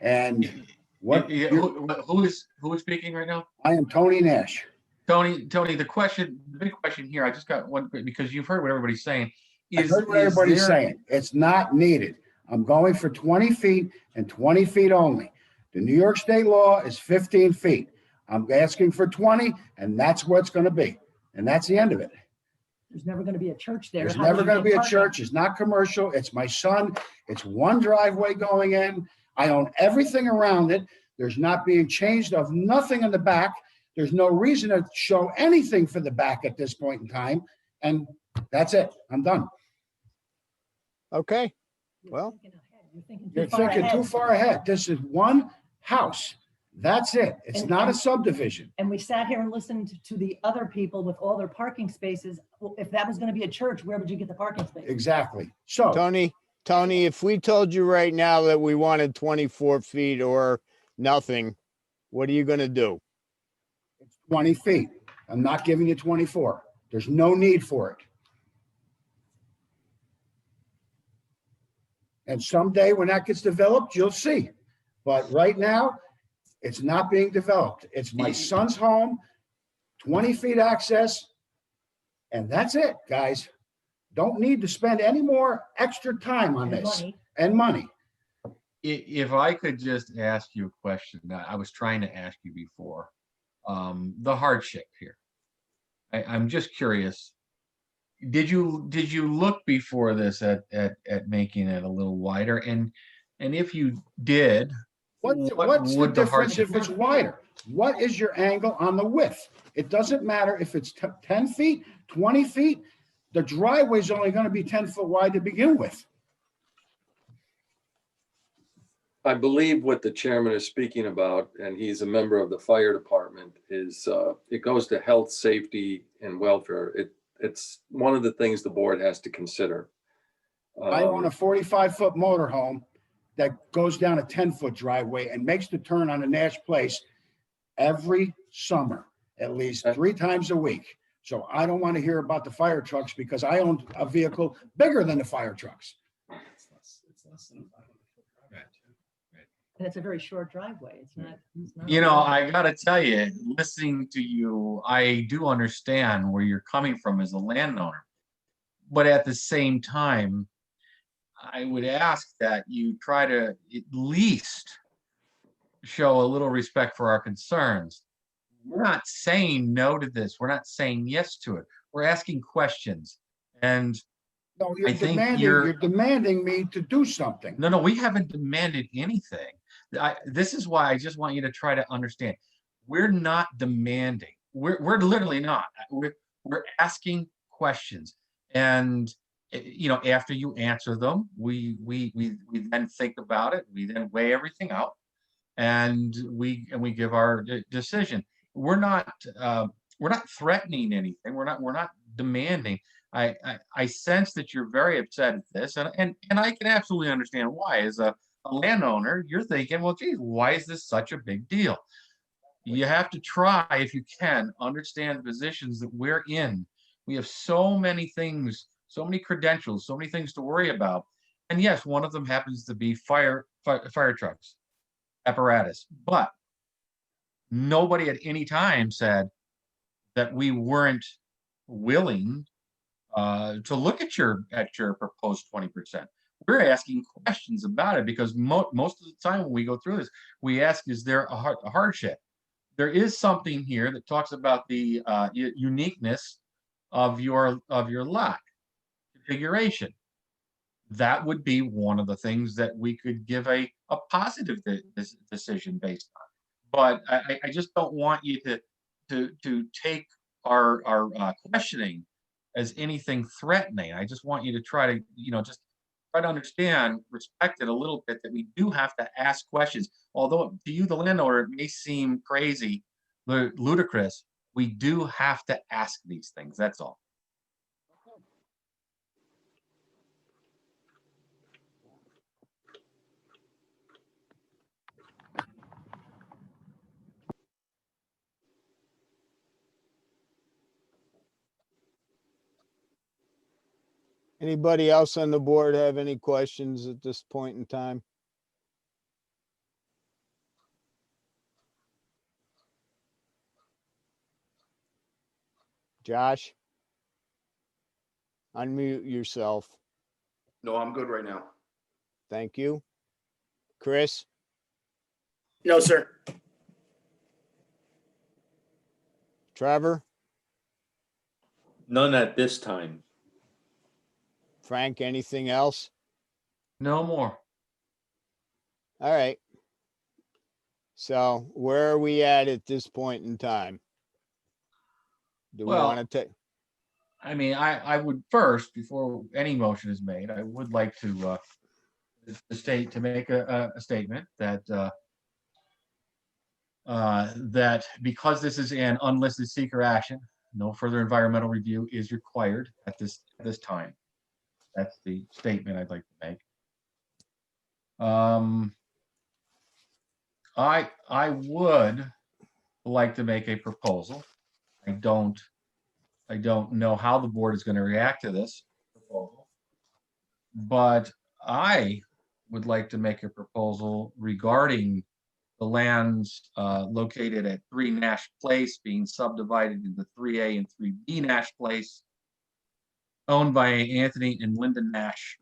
and what, who is speaking right now? I am Tony Nash. Tony, the big question here, I just got one, because you've heard what everybody's saying. I heard what everybody's saying. It's not needed. I'm going for 20 feet and 20 feet only. The New York state law is 15 feet. I'm asking for 20, and that's what it's gonna be. And that's the end of it. There's never gonna be a church there. There's How do never you gonna get be a parking? church. It's not commercial. It's my son. It's one driveway going in. I own everything around it. There's not being changed of nothing in the back. There's no reason to show anything for the back at this point in time. And that's it. I'm done. Okay. You're Well, thinking ahead. You're thinking You're too far thinking ahead. too far ahead. This is one house. That's it. It's And- not a and- subdivision. And we sat here and listened to the other people with all their parking spaces. Well, if that was gonna be a church, where would you get the parking space? Exactly. So Tony, if we told you right now that we wanted 24 feet or nothing, what are you gonna do? it's 20 feet. I'm not giving you 24. There's no need for it. And someday when that gets developed, you'll see. But right now, it's not being developed. It's my son's home, 20 feet access. And that's it, guys. Don't need to spend any more extra time on And this money. and money. If I could just ask you a question that I was trying to ask you before, the hardship here. I'm just curious. Did you look before this at making it a little wider? And if you did, What's the would the difference hardship? if it's wider? What is your angle on the width? It doesn't matter if it's 10 feet, 20 feet. The driveway's only going to be 10 foot wide to begin with. I believe what the chairman is speaking about, and he's a member of the fire department, is it goes to health, safety, and welfare. It's one of the things the board has to consider. I own a 45-foot motorhome that goes down a 10-foot driveway and makes the turn on the Nash Place every summer, at least 3 times a week. So I don't want to hear about the fire trucks because I own a vehicle bigger than the fire trucks. And it's a very short driveway. It's not. You know, I gotta tell you, listening to you, I do understand where you're coming from as a landowner. But at the same time, I would ask that you try to at least show a little respect for our concerns. We're not saying no to this. We're not saying yes to it. We're asking questions. And No, I think you're demanding me to do something. no, we haven't demanded anything. This is why I just want you to try to understand. We're not demanding. We're literally not. We're asking questions. And you know, after you answer them, we then think about it. We then weigh everything out, and we give our decision. We're not threatening anything. We're not demanding. I sense that you're very upset at this, and I can absolutely understand why. As a landowner, you're thinking, well, geez, why is this such a big deal? You have to try, if you can, understand the positions that we're in. We have so many things, so many credentials, so many things to worry about. And yes, one of them happens to be fire trucks, apparatus. But nobody at any time said that we weren't willing to look at your proposed 20%. We're asking questions about it because most of the time when we go through this, we ask, is there a hardship? There is something here that talks about the uniqueness of your lot configuration. That would be one of the things that we could give a positive decision based on. But I just don't want you to take our questioning as anything threatening. I just want you to try to, just try to understand, respect it a little bit, that we do have to ask questions. Although to you, the landowner, it may seem crazy, ludicrous, we do have to ask these things, that's all. Anybody else on the board have any questions at this point in time? Josh? Unmute yourself. No, I'm good right now. Thank you. Chris? No, sir. Trevor? None at this time. Frank, anything else? No more. All right. So where are we at this point in time? Do we Well, want to take? I mean, I would first, before any motion is made, I would like to make a statement that that because this is an unlisted seeker action, no further environmental review is required at this time. That's the statement I'd like to make. I would like to make a proposal. I don't know how the board is going to react to this proposal, but I would like to make a proposal regarding the lands located at 3 Nash Place being subdivided into 3A and 3B Nash Place, owned by Anthony and Linda Nash,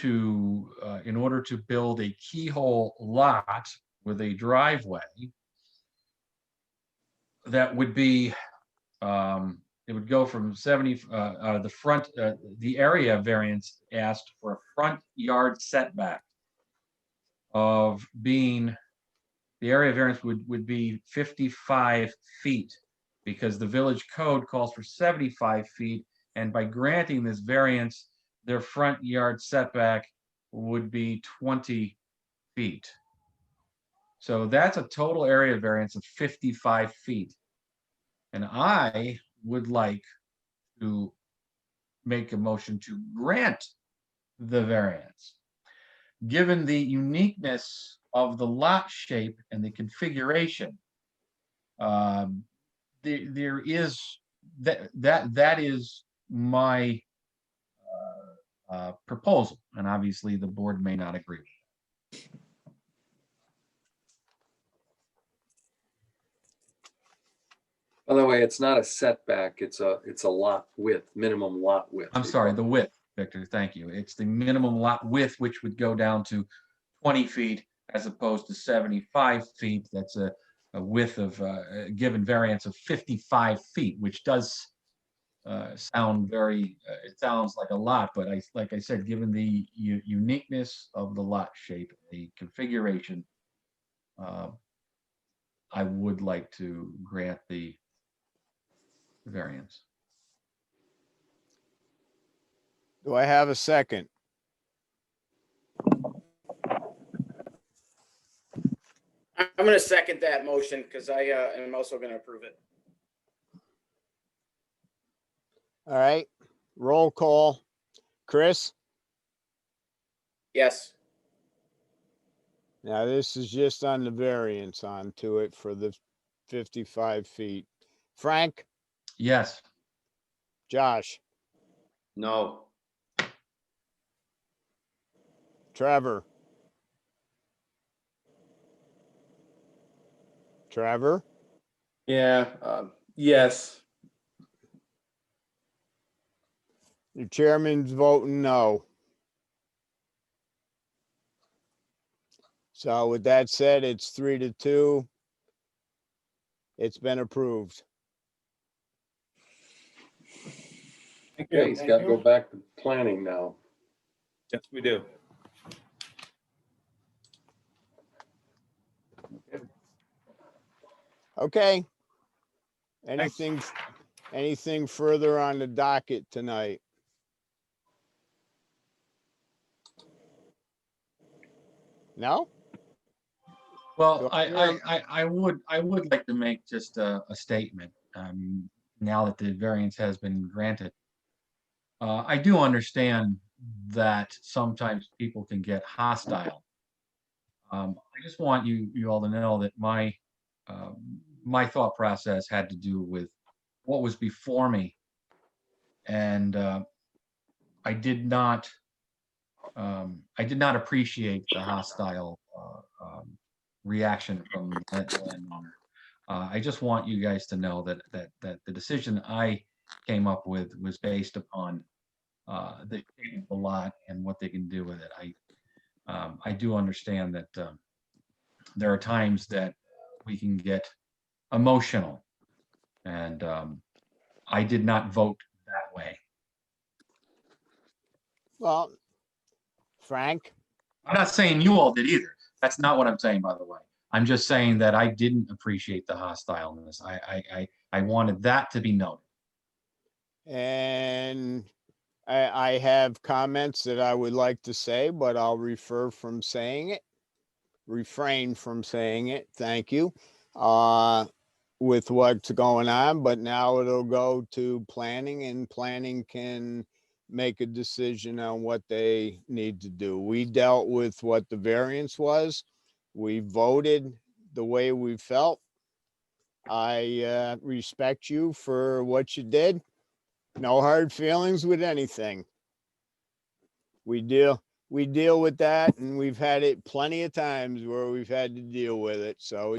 in order to build a keyhole lot with a driveway that would be, it would go from 70, the area variance asked for a front yard setback of being, the area variance would be 55 feet because the village code calls for 75 feet. And by granting this variance, their front yard setback would be 20 feet. So that's a total area variance of 55 feet. And I would like to make a motion to grant the variance. Given the uniqueness of the lot shape and the configuration, there is that is my proposal, and obviously the board may not agree. By the way, it's not a setback, it's a lot width, minimum lot width. I'm sorry, the width, Victor, thank you. It's the minimum lot width, which would go down to 20 feet as opposed to 75 feet. That's a width of a given variance of 55 feet, which does sound very, it sounds like a lot, but like I said, given the uniqueness of the lot shape, the configuration, I would like to grant the variance. Do I have a second? I'm going to second that motion because I am also going to approve it. All right, roll call. Chris? Yes. Now this is just on the variance onto it for the 55 feet. Frank? Yes. Josh? No. Trevor? Trevor? Yeah, yes. The chairman's voting no. So with that said, it's 3-2. It's been approved. Okay, he's got to go back to planning now. Yes, we do. Okay. Anything further on the docket tonight? No? Well, Do I hear- I would like to make just a statement, now that the variance has been granted. I do understand that sometimes people can get hostile. I just want you all to know that my thought process had to do with what was before me. And I did not appreciate the hostile reaction from the landowner. I just want you guys to know that the decision I came up with was based upon the lot and what they can do with it. I do understand that there are times that we can get emotional, and I did not vote that way. Well, Frank, I'm not saying you all did either. That's not what I'm saying, by the way. I'm just saying that I didn't appreciate the hostileness. I wanted that to be noted. and I have comments that I would like to say, but I'll refrain from saying it. Thank you. With what's going on, but now it'll go to planning, and planning can make a decision on what they need to do. We dealt with what the variance was. We voted the way we felt. I respect you for what you did. No hard feelings with anything. We deal with that, and we've had it plenty of times where we've had to deal with it. So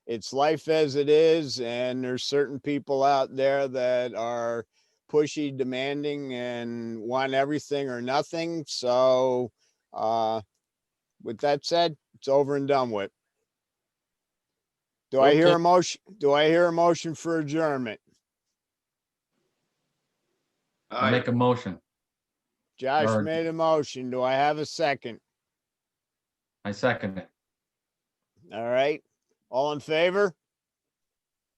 it's life as it is, and there's certain people out there that are pushy, demanding, and want everything or nothing. So with that said, it's over and done with. Do I hear a motion? Do I hear a motion for adjournment? I'll make a motion. Josh Or- made a motion. Do I have a second? I second it. All right. All in favor?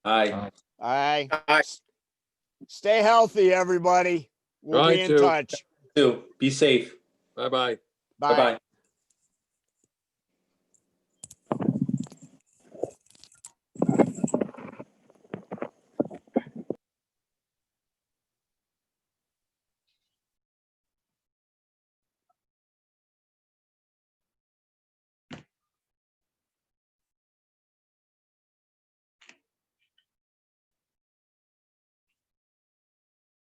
Aye. Aye. Aye. Stay healthy, everybody. We'll Try be in to. touch. Be safe. Bye-bye. Bye. Bye-bye.